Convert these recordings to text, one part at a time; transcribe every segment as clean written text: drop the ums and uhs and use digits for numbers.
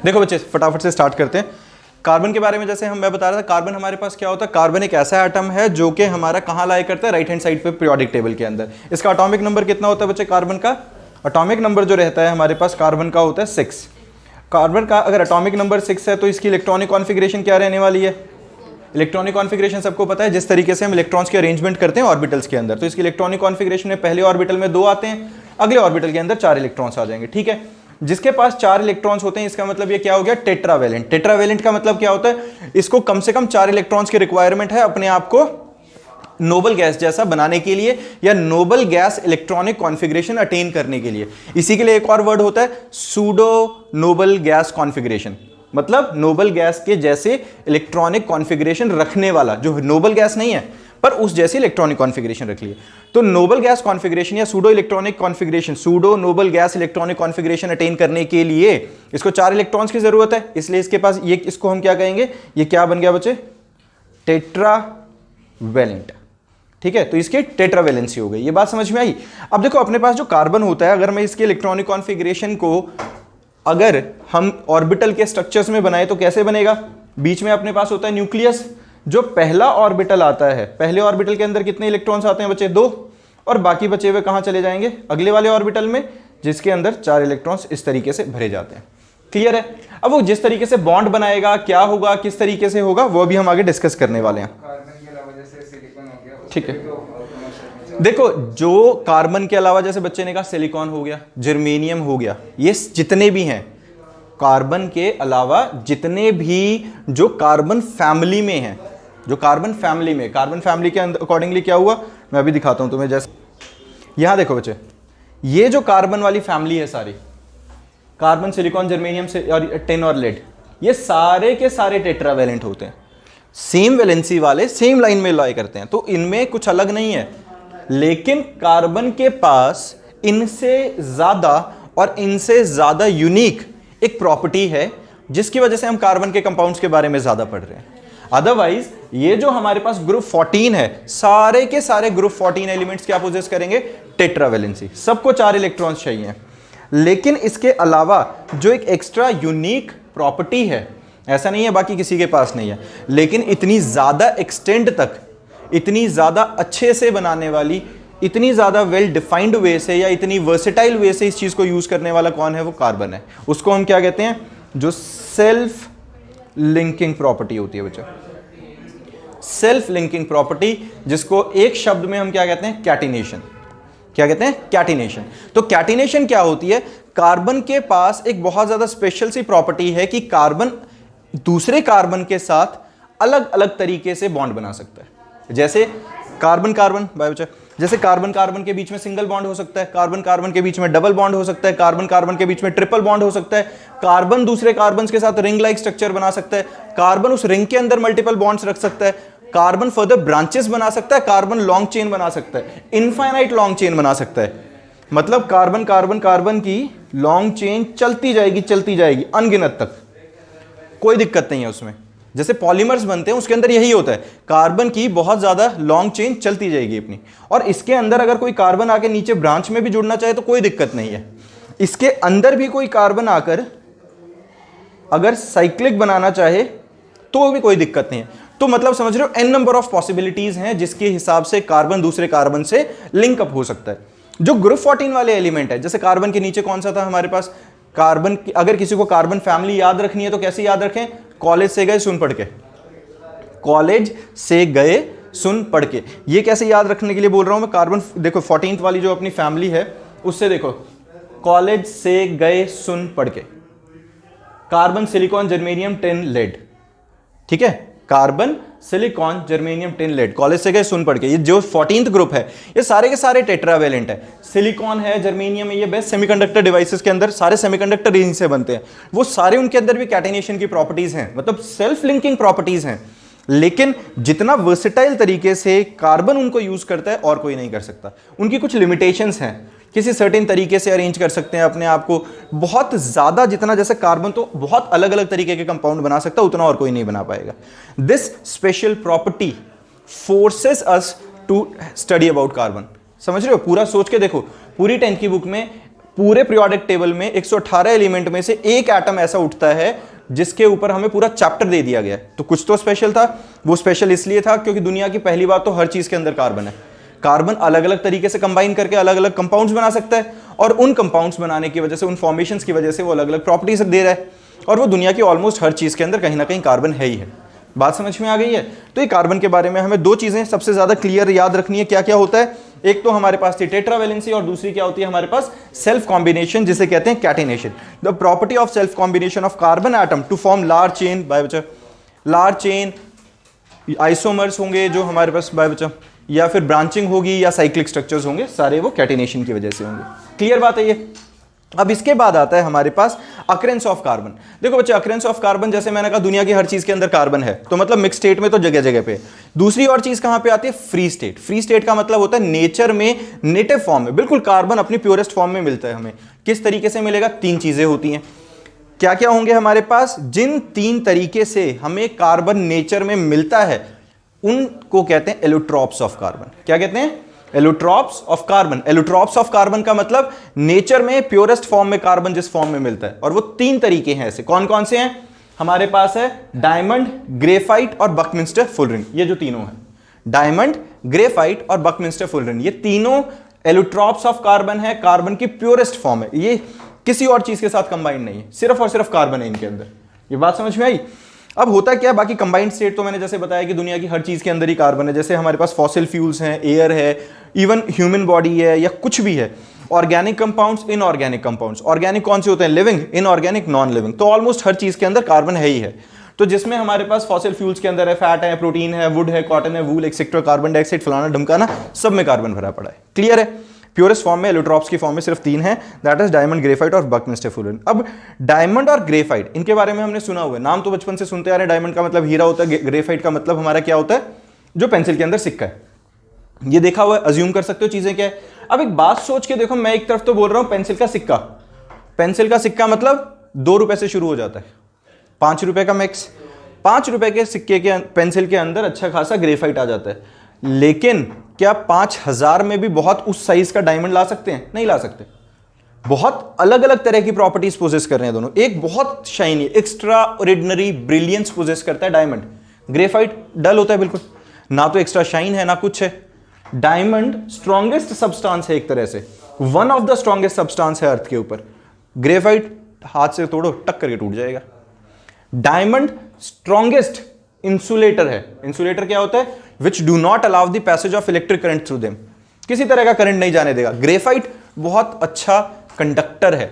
देखो बच्चे फटाफट से स्टार्ट करते हैं। कार्बन के बारे में जैसे मैं बता रहा था, कार्बन हमारे पास क्या होता है, कार्बन एक ऐसा एटम है जो कि हमारा कहाँ लाया करता है, राइट हैंड साइड पे पीरियोडिक टेबल के अंदर। इसका एटॉमिक नंबर कितना होता है बच्चे, कार्बन का एटॉमिक नंबर जो रहता है हमारे पास कार्बन का होता है 6। कार्बन का अगर एटॉमिक नंबर 6 है तो इसकी इलेक्ट्रॉनिक कॉन्फ़िगरेशन क्या रहने वाली है, इलेक्ट्रॉनिक कॉन्फ़िगरेशन सबको पता है, जिस तरीके से हम इलेक्ट्रॉन्स के अरेंजमेंट करते हैं ऑर्बिटल्स के अंदर, तो इसकी इलेक्ट्रॉनिक कॉन्फ़िगरेशन में पहले ऑर्बिटल में 2 आते हैं, अगले ऑर्बिटल के अंदर 4 इलेक्ट्रॉन्स आ जाएंगे। ठीक है, जिसके पास 4 इलेक्ट्रॉन्स होते हैं इसका मतलब ये क्या हो गया, टेट्रावेलेंट। टेट्रावेलेंट का मतलब क्या होता है, इसको कम से कम 4 इलेक्ट्रॉन्स की रिक्वायरमेंट है अपने आप को नोबल गैस जैसा बनाने के लिए, या noble gas electronic configuration attain करने के लिए। इसी के लिए एक और वर्ड होता है सूडो नोबल गैस कॉन्फ़िगरेशन, मतलब नोबल गैस के जैसे इलेक्ट्रॉनिक कॉन्फ़िगरेशन रखने वाला, जो नोबल गैस नहीं है पर उस जैसी इलेक्ट्रॉनिक कॉन्फ़िगरेशन रख लिए। तो नोबल गैस कॉन्फ़िगरेशन या pseudo electronic configuration, pseudo noble gas electronic configuration attain करने के लिए इसको 4 इलेक्ट्रॉन्स की जरूरत है, इसलिए इसके पास ये, इसको हम क्या कहेंगे, ये क्या बन गया बच्चे, टेट्रावेलेंट। ठीक है, तो इसकी टेट्रावेलेंसी हो गई। ये बात समझ में आई। अब देखो अपने पास जो कार्बन होता है, अगर मैं इसके इलेक्ट्रॉनिक कॉन्फ़िगरेशन को अगर हम ऑर्बिटल के स्ट्रक्चर्स में बनाए तो कैसे बनेगा, बीच में अपने पास होता है न्यूक्लियस। जो पहला ऑर्बिटल आता है, पहले ऑर्बिटल के अंदर कितने इलेक्ट्रॉन्स आते हैं बच्चे, 2, और बाकी बचे हुए कहां चले जाएंगे, अगले वाले ऑर्बिटल में, जिसके अंदर 4 इलेक्ट्रॉन्स इस तरीके से भरे जाते हैं। क्लियर है। अब वो जिस तरीके से बॉन्ड बनाएगा, क्या होगा, किस तरीके से होगा, वो भी हम आगे डिस्कस करने वाले हैं। ठीक है, देखो जो कार्बन के अलावा जैसे बच्चे ने कहा सिलिकॉन हो गया, जर्मेनियम हो गया, ये जितने भी हैं कार्बन के अलावा, जितने भी जो कार्बन फैमिली में हैं, जो कार्बन फैमिली में, कार्बन फैमिली के अकॉर्डिंगली क्या हुआ मैं अभी दिखाता हूं तुम्हें। जैसे यहां देखो बच्चे, ये जो कार्बन वाली फैमिली है सारी, कार्बन सिलिकॉन जर्मेनियम से और टिन और लेड, ये सारे के सारे टेट्रावेलेंट होते हैं, सेम वैलेंसी वाले, सेम लाइन में लाई करते हैं, तो इनमें कुछ अलग नहीं है। लेकिन कार्बन के पास इनसे ज्यादा और इनसे ज्यादा यूनिक एक प्रॉपर्टी है, जिसकी वजह से हम कार्बन के कंपाउंड्स के बारे में ज्यादा पढ़ रहे हैं। अदरवाइज ये जो हमारे पास ग्रुप 14 है, सारे के सारे ग्रुप 14 एलिमेंट्स क्या पोजेस करेंगे, टेट्रावेलेंसी, सबको 4 इलेक्ट्रॉन्स चाहिए। लेकिन इसके अलावा जो एक एक्स्ट्रा यूनिक प्रॉपर्टी है, ऐसा नहीं है बाकी किसी के पास नहीं है, लेकिन इतनी ज्यादा एक्सटेंड तक, इतनी ज्यादा अच्छे से बनाने वाली, इतनी ज्यादा वेल डिफाइंड वे से या इतनी वर्सेटाइल वे से इस चीज को यूज करने वाला कौन है, वो कार्बन है। उसको हम क्या कहते हैं, जो सेल्फ लिंकिंग प्रॉपर्टी होती है बच्चों, सेल्फ लिंकिंग प्रॉपर्टी, जिसको एक शब्द में हम क्या कहते हैं, कैटिनेशन। क्या कहते हैं, कैटिनेशन। तो कैटिनेशन क्या होती है, कार्बन के पास एक बहुत ज्यादा स्पेशल सी प्रॉपर्टी है कि कार्बन दूसरे कार्बन के साथ अलग अलग तरीके से बॉन्ड बना सकता है। जैसे कार्बन कार्बन बायोचा, जैसे कार्बन कार्बन के बीच में सिंगल बॉन्ड हो सकता है, कार्बन कार्बन के बीच में डबल बॉन्ड हो सकता है, कार्बन कार्बन के बीच में ट्रिपल बॉन्ड हो सकता है, कार्बन दूसरे कार्बन के साथ रिंग लाइक स्ट्रक्चर बना सकता है, कार्बन उस रिंग के अंदर मल्टीपल बॉन्ड्स रख सकता है, कार्बन फर्दर ब्रांचेस बना सकता है, कार्बन लॉन्ग चेन बना सकता है, इनफाइनाइट लॉन्ग चेन बना सकता है। मतलब कार्बन कार्बन कार्बन की लॉन्ग चेन चलती जाएगी अनगिनत तक, कोई दिक्कत नहीं है उसमें। जैसे पॉलीमर्स बनते हैं उसके अंदर यही होता है, कार्बन की बहुत ज्यादा लॉन्ग चेन चलती जाएगी अपनी, और इसके अंदर अगर कोई कार्बन आके नीचे ब्रांच में भी जुड़ना चाहे तो कोई दिक्कत नहीं है। इसके अंदर भी कोई कार्बन आकर अगर साइक्लिक बनाना चाहे तो भी कोई दिक्कत नहीं है। तो मतलब समझ रहे हो, एन नंबर ऑफ पॉसिबिलिटीज हैं जिसके हिसाब से कार्बन दूसरे कार्बन से लिंक अप हो सकता है। जो ग्रुप 14 वाले एलिमेंट है, जैसे कार्बन के नीचे कौन सा था हमारे पास, कार्बन, अगर किसी को कार्बन फैमिली याद रखनी है तो कैसे याद रखें, कॉलेज से गए सुन पढ़ के, कॉलेज से गए सुन पढ़ के। ये कैसे याद रखने के लिए बोल रहा हूं मैं, कार्बन देखो 14th वाली जो अपनी फैमिली है उससे देखो, कॉलेज से गए सुन पढ़ के, carbon silicon germanium tin lead, ठीक है, carbon silicon germanium tin lead, college से गए सुन पढ़ के। ये जो 14th ग्रुप है ये सारे के सारे टेट्रावेलेंट है। सिलिकॉन है, जर्मेनियम है, ये बेस्ट सेमीकंडक्टर डिवाइसेस के अंदर सारे सेमीकंडक्टर इन्हीं से बनते हैं, वो सारे उनके अंदर भी कैटिनेशन की प्रॉपर्टीज हैं, मतलब सेल्फ लिंकिंग प्रॉपर्टीज हैं। लेकिन जितना वर्सेटाइल तरीके से कार्बन उनको यूज करता है और कोई नहीं कर सकता। उनकी कुछ लिमिटेशंस हैं, किसी सर्टेन तरीके से अरेंज कर सकते हैं अपने आप को, बहुत ज्यादा जितना, जैसे कार्बन तो बहुत अलग अलग तरीके के कंपाउंड बना सकता है, उतना और कोई नहीं बना पाएगा। This special property forces us to study about carbon. समझ रहे हो, पूरा सोच के देखो, पूरी 10th की बुक में पूरे पीरियोडिक टेबल में 118 एलिमेंट में से एक एटम ऐसा उठता है जिसके ऊपर हमें पूरा चैप्टर दे दिया गया है। तो कुछ तो स्पेशल था। वो स्पेशल इसलिए था क्योंकि दुनिया की पहली बात तो हर चीज के अंदर कार्बन है। कार्बन अलग अलग तरीके से कंबाइन करके अलग अलग कंपाउंड्स बना सकता है, और उन कंपाउंड्स बनाने की वजह से, उन फॉर्मेशंस की वजह से वो अलग अलग प्रॉपर्टीज दे रहा है, और वो दुनिया की ऑलमोस्ट हर चीज के अंदर कहीं ना कहीं कार्बन है ही है। बात समझ में आ गई है? तो ये कार्बन के बारे में हमें दो चीजें सबसे ज्यादा क्लियर याद रखनी है। क्या क्या होता है? एक तो हमारे पास थी टेट्रावैलेंसी, और दूसरी क्या होती है हमारे पास? सेल्फ कॉम्बिनेशन, जिसे कहते हैं catenation. The property of self combination of carbon atom to form large chain, by बच्चा लार्ज चेन आइसोमर्स होंगे जो हमारे पास, बाय बच्चा, या फिर ब्रांचिंग होगी या साइक्लिक स्ट्रक्चर्स होंगे, सारे वो कैटिनेशन की वजह से होंगे। क्लियर बात है ये? अब इसके बाद आता है हमारे पास अकरेंस ऑफ कार्बन। देखो बच्चे, अकरेंस ऑफ कार्बन, जैसे मैंने कहा दुनिया की हर चीज के अंदर कार्बन है, तो मतलब मिक्स स्टेट में तो जगह जगह पे। दूसरी और चीज कहां पे आती है? Free state. फ्री स्टेट का मतलब होता है नेचर में, नेटिव फॉर्म में, बिल्कुल कार्बन अपनी प्योरेस्ट फॉर्म में मिलता है हमें। किस तरीके से मिलेगा? तीन चीजें होती हैं। क्या क्या होंगे हमारे पास? जिन तीन तरीके से हमें कार्बन नेचर में मिलता है उनको कहते हैं एलोट्रॉप्स ऑफ कार्बन। क्या कहते हैं? Allotropes of carbon. Allotropes of carbon का मतलब नेचर में प्योरेस्ट फॉर्म में कार्बन जिस फॉर्म में मिलता है, और वो तीन तरीके हैं ऐसे। कौन कौन से हैं? हमारे पास है डायमंड, ग्रेफाइट और बकमिंस्टर फुलरिन। ये जो तीनों हैं, डायमंड, ग्रेफाइट और बकमिंस्टर फुलरिन, ये तीनों एलोट्रॉप्स ऑफ कार्बन है, कार्बन की प्योरेस्ट फॉर्म है। ये किसी और चीज के साथ कंबाइंड नहीं है, सिर्फ और सिर्फ कार्बन है इनके अंदर। ये बात समझ में आई? अब होता क्या है, बाकी कंबाइंड स्टेट तो मैंने जैसे बताया कि दुनिया की हर चीज के अंदर ही कार्बन है। जैसे हमारे पास फॉसिल फ्यूल्स हैं, एयर है, इवन ह्यूमन बॉडी है, या कुछ भी है। Organic compounds, inorganic compounds. Organic कौन से होते हैं? Living, inorganic non living. तो ऑलमोस्ट हर चीज के अंदर कार्बन है ही है। तो जिसमें हमारे पास फॉसिल फ्यूल्स के अंदर है, फैट है, प्रोटीन है, वुड है, कॉटन है, वूल, एक्सेट्रा, कार्बन डाइऑक्साइड, फलाना ढमकाना, सब में कार्बन भरा पड़ा है। क्लियर है? प्योरेस्ट फॉर्म में, एलोट्रॉप्स की फॉर्म में सिर्फ तीन है, दैट इज डायमंड, ग्रेफाइट और बकमिंस्टर फुलरिन। अब डायमंड और ग्रेफाइट, इनके बारे में हमने सुना हुआ है, नाम तो बचपन से सुनते आ रहे हैं। डायमंड का मतलब हीरा होता है, ग्रेफाइट का मतलब हमारा क्या होता है? जो पेंसिल के अंदर सिक्का है। ये देखा हुआ है, अज्यूम कर सकते हो चीजें क्या है। अब एक बात सोच के देखो, मैं एक तरफ तो बोल रहा हूं पेंसिल का सिक्का। पेंसिल का सिक्का मतलब 2 रुपए से शुरू हो जाता है, 5 रुपए का मैक्स। 5 रुपए के सिक्के के पेंसिल के अंदर अच्छा खासा ग्रेफाइट आ जाता है। लेकिन क्या 5000 में भी बहुत उस साइज का डायमंड ला सकते हैं? नहीं ला सकते। बहुत अलग अलग तरह की प्रॉपर्टीज पोजेस कर रहे हैं दोनों। एक बहुत shiny, extraordinary brilliance possess करता है डायमंड। ग्रेफाइट डल होता है बिल्कुल, ना तो एक्स्ट्रा शाइन है ना कुछ है। डायमंड स्ट्रॉन्गेस्ट सब्सटेंस है एक तरह से, one of the strongest substance है अर्थ के ऊपर। ग्रेफाइट हाथ से तोड़ो टक करके टूट जाएगा। डायमंड स्ट्रॉन्गेस्ट इंसुलेटर है। इंसुलेटर क्या होता है? Which do not allow the passage of electric current through them, किसी तरह का करंट नहीं जाने देगा। ग्रेफाइट बहुत अच्छा कंडक्टर है।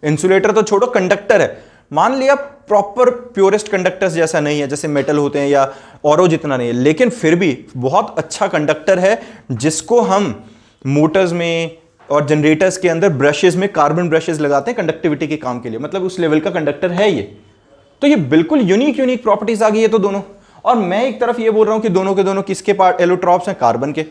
इंसुलेटर तो छोड़ो, कंडक्टर है। मान लिया प्रॉपर प्योरेस्ट कंडक्टर्स जैसा नहीं है, जैसे मेटल होते हैं या औरों जितना नहीं है, लेकिन फिर भी बहुत अच्छा कंडक्टर है, जिसको हम मोटर्स में और जनरेटर्स के अंदर ब्रशेस में कार्बन ब्रशेस लगाते हैं कंडक्टिविटी के काम के लिए। मतलब उस लेवल का कंडक्टर है ये। तो ये बिल्कुल यूनिक प्रॉपर्टीज आ गई है तो दोनों। और मैं एक तरफ ये बोल रहा हूं कि दोनों के दोनों किसके पार्ट? एलोट्रॉप्स हैं, कार्बन के।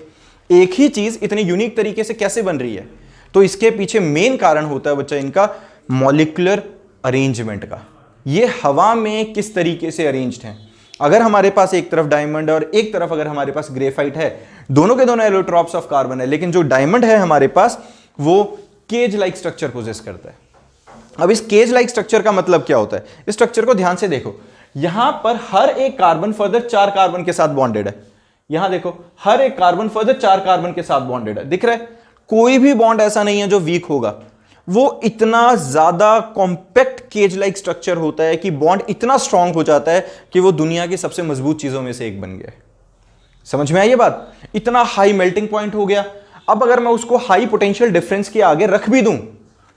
एक ही चीज इतनी यूनिक तरीके से कैसे बन रही है? तो इसके पीछे मेन कारण होता है बच्चा इनका मॉलिक्यूलर अरेंजमेंट का। ये हवा में किस तरीके से अरेंज्ड हैं। अगर हमारे पास एक तरफ डायमंड और एक तरफ अगर हमारे पास ग्रेफाइट है, दोनों के दोनों एलोट्रॉप्स ऑफ कार्बन है, लेकिन जो डायमंड है हमारे पास वो केज लाइक स्ट्रक्चर पोजेस करता है। अब इस केज लाइक स्ट्रक्चर का मतलब क्या होता है? इस स्ट्रक्चर को ध्यान से देखो। यहां पर हर एक कार्बन फर्दर 4 कार्बन के साथ बॉन्डेड है। यहां देखो, हर एक कार्बन फर्दर 4 कार्बन के साथ बॉन्डेड है। दिख रहा है? कोई भी बॉन्ड ऐसा नहीं है जो वीक होगा। वो इतना ज्यादा कॉम्पैक्ट केज लाइक स्ट्रक्चर होता है कि बॉन्ड इतना स्ट्रांग हो जाता है कि वो दुनिया की सबसे मजबूत चीजों में से एक बन गया है। समझ में आई ये बात? इतना हाई मेल्टिंग पॉइंट हो गया। अब अगर मैं उसको हाई पोटेंशियल डिफरेंस के आगे रख भी दूं,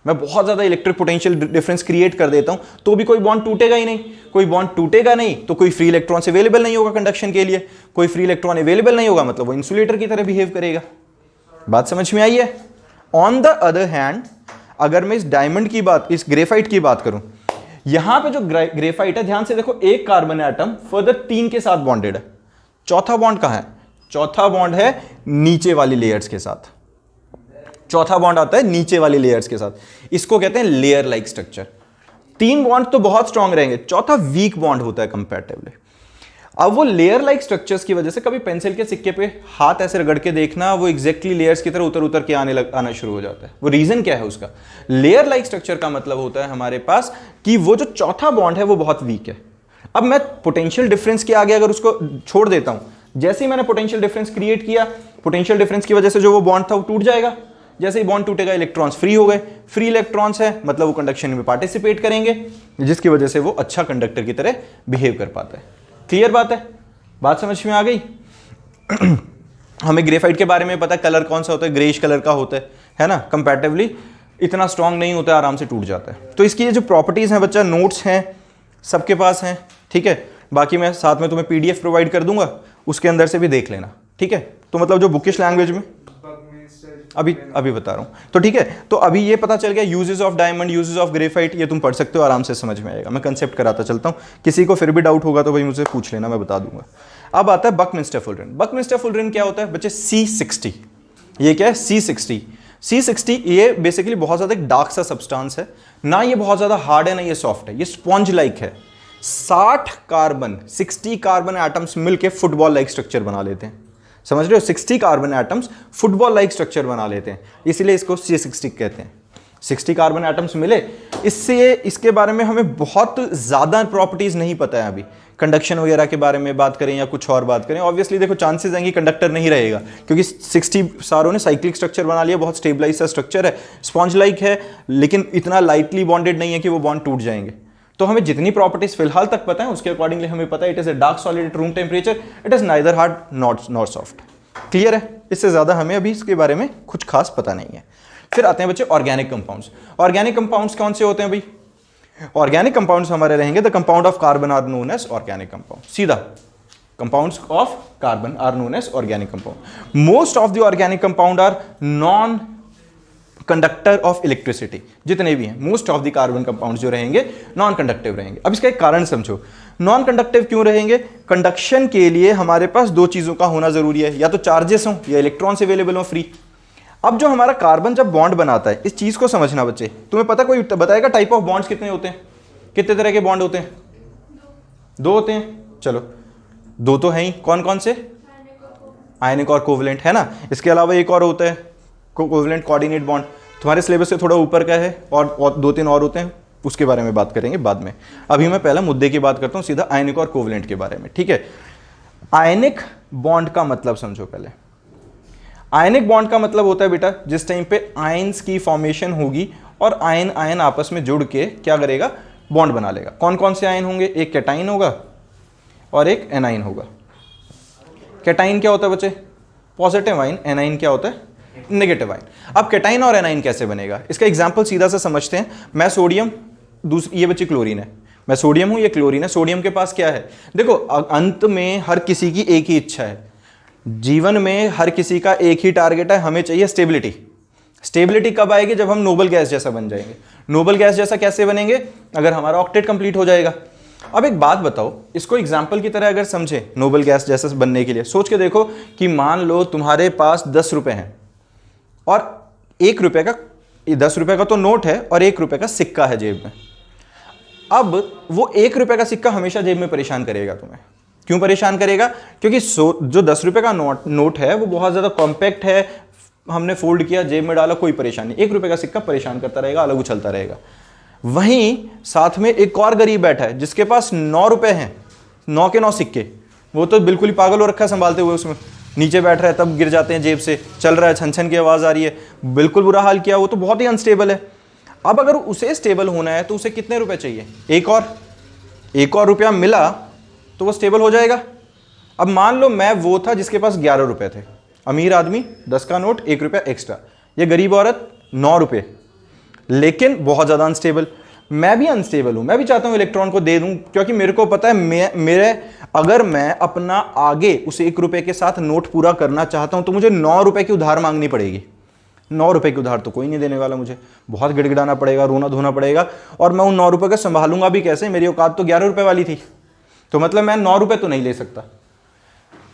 मैं बहुत ज्यादा इलेक्ट्रिक पोटेंशियल डिफरेंस क्रिएट कर देता हूं, तो भी कोई बॉन्ड टूटेगा ही नहीं। कोई बॉन्ड टूटेगा नहीं तो कोई फ्री इलेक्ट्रॉन अवेलेबल नहीं होगा कंडक्शन के लिए। कोई फ्री इलेक्ट्रॉन अवेलेबल नहीं होगा मतलब वो इंसुलेटर की तरह बिहेव करेगा। बात समझ में आई है? ऑन द अदर हैंड, अगर मैं इस डायमंड की बात, इस ग्रेफाइट की बात करूं, यहां पे जो ग्रेफाइट है, ध्यान से देखो, एक कार्बन एटम फर्दर 3 के साथ बॉन्डेड है। चौथा बॉन्ड कहां है? चौथा बॉन्ड है नीचे वाली लेयर्स के साथ। चौथा बॉन्ड आता है नीचे वाली लेयर्स के साथ। इसको कहते हैं लेयर लाइक स्ट्रक्चर। 3 बॉन्ड तो बहुत स्ट्रांग रहेंगे, चौथा वीक बॉन्ड होता है कंपैरेटिवली। अब वो लेयर लाइक स्ट्रक्चर्स की वजह से कभी पेंसिल के सिक्के पे हाथ ऐसे रगड़ के देखना, वो एग्जैक्टली लेयर्स की तरह उतर उतर के आना शुरू हो जाता है। वो रीजन क्या है उसका? लेयर लाइक स्ट्रक्चर का मतलब होता है हमारे पास कि वो जो चौथा बॉन्ड है वो बहुत वीक है। अब मैं पोटेंशियल डिफरेंस के आगे अगर उसको छोड़ देता हूं, जैसे ही मैंने पोटेंशियल डिफरेंस क्रिएट किया, पोटेंशियल डिफरेंस की वजह से जो वो बॉन्ड था वो टूट जाएगा। जैसे ही बॉन्ड टूटेगा इलेक्ट्रॉन्स फ्री हो गए, फ्री इलेक्ट्रॉन्स है मतलब वो कंडक्शन में पार्टिसिपेट करेंगे, जिसकी वजह से वो अच्छा कंडक्टर की तरह बिहेव कर पाता है। क्लियर बात है? बात समझ में आ गई? हमें ग्रेफाइट के बारे में पता है, कलर कौन सा होता है, ग्रेइश कलर का होता है ना, कंपैरेटिवली इतना स्ट्रांग नहीं होता है, आराम से टूट जाता है। तो इसकी ये जो प्रॉपर्टीज हैं बच्चा, नोट्स हैं सबके पास हैं, ठीक है। बाकी मैं साथ में तुम्हें पीडीएफ प्रोवाइड कर दूंगा, उसके अंदर से भी देख लेना, ठीक है। तो मतलब जो बुकिश लैंग्वेज में अभी बता रहा हूँ, तो ठीक है। तो अभी ये पता चल गया uses of diamond, uses of graphite, ये तुम पढ़ सकते हो, आराम से समझ में आएगा। मैं कंसेप्ट कराता चलता हूँ, किसी को फिर भी डाउट होगा तो भाई मुझसे पूछ लेना, मैं बता दूंगा। अब आता है बकमिंस्टर फुलरिन। बकमिंस्टर फुलरिन क्या होता है बच्चे? C60। ये क्या है? C60। C60 ये बेसिकली बहुत ज़्यादा एक डार्क सा सब्सटेंस है, ना ये बहुत ज़्यादा हार्ड है ना ये सॉफ्ट है, ये स्पॉन्ज लाइक है। 60 कार्बन एटम्स मिलके फुटबॉल लाइक स्ट्रक्चर बना लेते हैं, समझ रहे हो? 60 carbon atoms football like structure बना लेते हैं, इसीलिए इसको C60 कहते हैं। 60 कार्बन एटम्स मिले, इससे इसके बारे में हमें बहुत ज़्यादा प्रॉपर्टीज नहीं पता है अभी। कंडक्शन वगैरह के बारे में बात करें या कुछ और बात करें, ऑब्वियसली देखो चांसेस हैं कि कंडक्टर नहीं रहेगा, क्योंकि 60 सारों ने साइक्लिक स्ट्रक्चर बना लिया, बहुत स्टेबलाइज सा स्ट्रक्चर है, स्पॉन्ज लाइक है, लेकिन इतना लाइटली बॉन्डेड नहीं है कि वो बॉन्ड टूट जाएंगे। तो हमें जितनी प्रॉपर्टीज फिलहाल तक पता है उसके अकॉर्डिंगली हमें पता है it is a dark solid at room temperature, it is neither hard not soft. Clear है? इससे ज्यादा हमें अभी इसके बारे में कुछ खास पता नहीं है। फिर आते हैं बच्चे ऑर्गेनिक कंपाउंड्स। ऑर्गेनिक कंपाउंड्स कौन से होते हैं भाई? ऑर्गेनिक कंपाउंड्स हमारे रहेंगे the compound of carbon are known as organic compound. सीधा compounds of carbon are known as organic compound. Most of the organic compound are non conductor of electricity. जितने भी हैं most of the carbon compounds जो रहेंगे non conductive रहेंगे। अब इसका एक कारण समझो, नॉन कंडक्टिव क्यों रहेंगे? कंडक्शन के लिए हमारे पास दो चीजों का होना जरूरी है, या तो चार्जेस हों या इलेक्ट्रॉन्स अवेलेबल हो फ्री। अब जो हमारा कार्बन जब बॉन्ड बनाता है, इस चीज को समझना बच्चे, तुम्हें पता कोई बताएगा टाइप ऑफ बॉन्ड्स कितने होते हैं? कितने तरह के बॉन्ड होते हैं? दो होते हैं। चलो दो तो हैं ही, कौन कौन से? आयनिक और कोवलेंट, है ना। इसके अलावा एक और होता है कोवलेंट कोऑर्डिनेट बॉन्ड, तुम्हारे सिलेबस से थोड़ा ऊपर का है, और दो तीन और होते हैं, उसके बारे में बात करेंगे बाद में। अभी मैं पहला मुद्दे की बात करता हूं, सीधा आयनिक और कोवलेंट के बारे में, ठीक है। आयनिक बॉन्ड का मतलब समझो पहले। आयनिक बॉन्ड का मतलब होता है बेटा जिस टाइम पे आयंस की फॉर्मेशन होगी और आयन आयन आपस में जुड़ के क्या करेगा? बॉन्ड बना लेगा। कौन कौन से आयन होंगे? एक कैटाइन होगा और एक एनाइन होगा। कैटाइन क्या होता है बच्चे? Positive ion. एनाइन क्या होता है? Negative ion. अब कैटाइन और एनाइन कैसे बनेगा? इसका एग्जांपल सीधा सा समझते हैं। मैं सोडियम, दूसरी ये बच्ची क्लोरीन है, मैं सोडियम हूं, ये क्लोरीन है। सोडियम के पास क्या है? देखो अंत में हर किसी की एक ही इच्छा है, जीवन में हर किसी का एक ही टारगेट है, हमें चाहिए स्टेबिलिटी। स्टेबिलिटी कब आएगी? जब हम नोबल गैस जैसा बन जाएंगे। नोबल गैस जैसा कैसे बनेंगे? अगर हमारा ऑक्टेट कंप्लीट हो जाएगा। अब एक बात बताओ, इसको एग्जाम्पल की तरह अगर समझे नोबल गैस जैसा बनने के लिए, सोच के देखो कि मान लो तुम्हारे पास 10 रुपए हैं और 1 रुपए का, 10 रुपए का तो नोट है और 1 रुपए का सिक्का है जेब में। अब वो 1 रुपए का सिक्का हमेशा जेब में परेशान करेगा तुम्हें। क्यों परेशान करेगा? क्योंकि जो 10 रुपए का नोट है वो बहुत ज्यादा कॉम्पैक्ट है, हमने फोल्ड किया जेब में डाला, कोई परेशानी नहीं। 1 रुपए का सिक्का परेशान करता रहेगा, अलग उछलता रहेगा। वहीं साथ में एक और गरीब बैठा है जिसके पास 9 रुपए हैं, 9 के 9 सिक्के, वो तो बिल्कुल ही पागल हो रखा है संभालते हुए, उसमें नीचे बैठ रहा है तब गिर जाते हैं जेब से, चल रहा है छन छन की आवाज आ रही है, बिल्कुल बुरा हाल किया, वो तो बहुत ही अनस्टेबल है। अब अगर उसे स्टेबल होना है तो उसे कितने रुपए चाहिए? एक और रुपया मिला तो वो स्टेबल हो जाएगा। अब मान लो मैं वो था जिसके पास 11 रुपए थे, अमीर आदमी 10 का नोट 1 रुपया एक्स्ट्रा, ये गरीब औरत 9 रुपए, लेकिन बहुत ज़्यादा अनस्टेबल। मैं भी अनस्टेबल हूं, मैं भी चाहता हूं इलेक्ट्रॉन को दे दूं, क्योंकि मेरे को पता है मेरे अगर मैं अपना आगे उस 1 रुपए के साथ नोट पूरा करना चाहता हूं तो मुझे 9 रुपए की उधार मांगनी पड़ेगी। 9 रुपए की उधार तो कोई नहीं देने वाला, मुझे बहुत गिड़गिड़ाना पड़ेगा, रोना धोना पड़ेगा, और मैं उन 9 रुपए को संभालूंगा भी कैसे? मेरी औकात तो 11 रुपए वाली थी, तो मतलब मैं 9 रुपए तो नहीं ले सकता।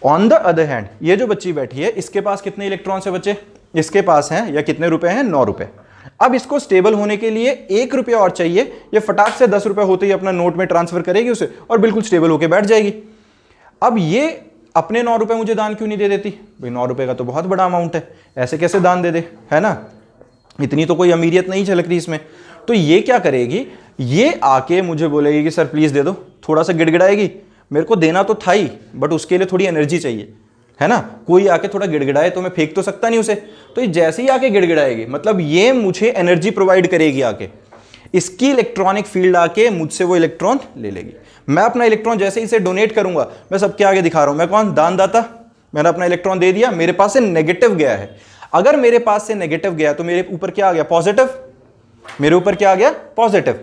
ऑन द अदर हैंड ये जो बच्ची बैठी है इसके पास कितने इलेक्ट्रॉन्स है बच्चे? इसके पास हैं या कितने रुपए हैं? 9 रुपए। अब इसको स्टेबल होने के लिए 1 रुपया और चाहिए, ये फटाक से 10 रुपए होते ही अपना नोट में ट्रांसफर करेगी उसे और बिल्कुल स्टेबल होकर बैठ जाएगी। अब ये अपने 9 रुपए मुझे दान क्यों नहीं दे देती? भाई 9 रुपए का तो बहुत बड़ा अमाउंट है, ऐसे कैसे दान दे दे, है ना? इतनी तो कोई अमीरियत नहीं झलक रही इसमें। तो ये क्या करेगी, ये आके मुझे बोलेगी कि सर प्लीज दे दो, थोड़ा सा गिड़गिड़ाएगी, मेरे को देना तो था ही बट उसके लिए थोड़ी एनर्जी चाहिए, है ना? कोई आके थोड़ा गिड़गिड़ाए तो मैं फेंक तो सकता नहीं उसे, तो ये जैसे ही आके गिड़गिड़ाएगी मतलब ये मुझे एनर्जी प्रोवाइड करेगी आके, इसकी इलेक्ट्रॉनिक फील्ड आके मुझसे वो इलेक्ट्रॉन ले लेगी। मैं अपना इलेक्ट्रॉन जैसे ही इसे डोनेट करूंगा, मैं सबके आगे दिखा रहा हूं मैं कौन, दानदाता। मैंने अपना इलेक्ट्रॉन दे दिया, मेरे पास से नेगेटिव गया है, अगर मेरे पास से नेगेटिव गया तो मेरे ऊपर क्या आ गया, पॉजिटिव, मेरे ऊपर क्या आ गया, पॉजिटिव।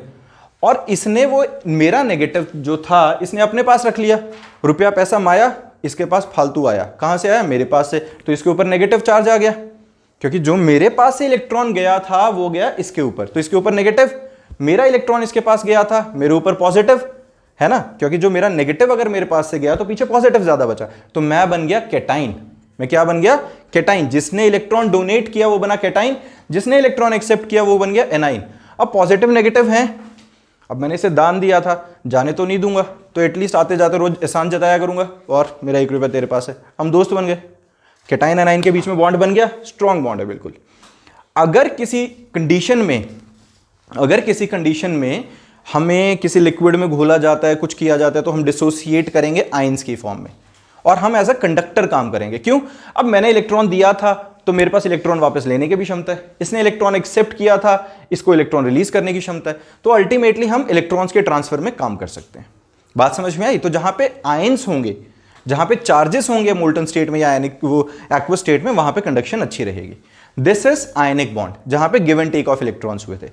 और इसने वो मेरा नेगेटिव जो था इसने अपने पास रख लिया, रुपया पैसा माया इसके पास फालतू आया, कहां से आया, मेरे पास से, तो इसके ऊपर नेगेटिव चार्ज आ गया, क्योंकि जो मेरे पास से इलेक्ट्रॉन गया था वो गया इसके ऊपर, तो इसके ऊपर नेगेटिव, मेरा इलेक्ट्रॉन इसके पास गया था, मेरे ऊपर पॉजिटिव, है ना? क्योंकि जो मेरा नेगेटिव अगर मेरे पास से गया तो पीछे पॉजिटिव ज्यादा बचा, तो मैं बन गया कैटाइन। मैं क्या बन गया, कैटाइन। जिसने इलेक्ट्रॉन डोनेट किया वो बना कैटाइन, जिसने इलेक्ट्रॉन एक्सेप्ट किया वो बन गया एनाइन। अब पॉजिटिव नेगेटिव है, अब मैंने इसे दान दिया था, जाने तो नहीं दूंगा, तो एटलीस्ट आते जाते रोज एहसान जताया करूंगा, और मेरा 1 रुपया तेरे पास है, हम दोस्त बन गए, कैटाइन एनाइन के बीच में बॉन्ड बन गया, स्ट्रॉन्ग बॉन्ड है बिल्कुल। अगर किसी कंडीशन में हमें किसी लिक्विड में घोला जाता है, कुछ किया जाता है, तो हम डिसोसिएट करेंगे आयंस की फॉर्म में, और हम एज अ कंडक्टर काम करेंगे। क्यों? अब मैंने इलेक्ट्रॉन दिया था तो मेरे पास इलेक्ट्रॉन वापस लेने की भी क्षमता है, इसने इलेक्ट्रॉन एक्सेप्ट किया था, इसको इलेक्ट्रॉन रिलीज करने की क्षमता है, तो अल्टीमेटली हम इलेक्ट्रॉन्स के ट्रांसफर में काम कर सकते हैं। बात समझ में आई? तो जहां पे आयंस होंगे, जहां पे चार्जेस होंगे मोल्टन स्टेट में या वो एक्वस स्टेट में, वहां पे कंडक्शन अच्छी रहेगी। दिस इज आयनिक बॉन्ड, जहां पे give and take of electrons हुए थे।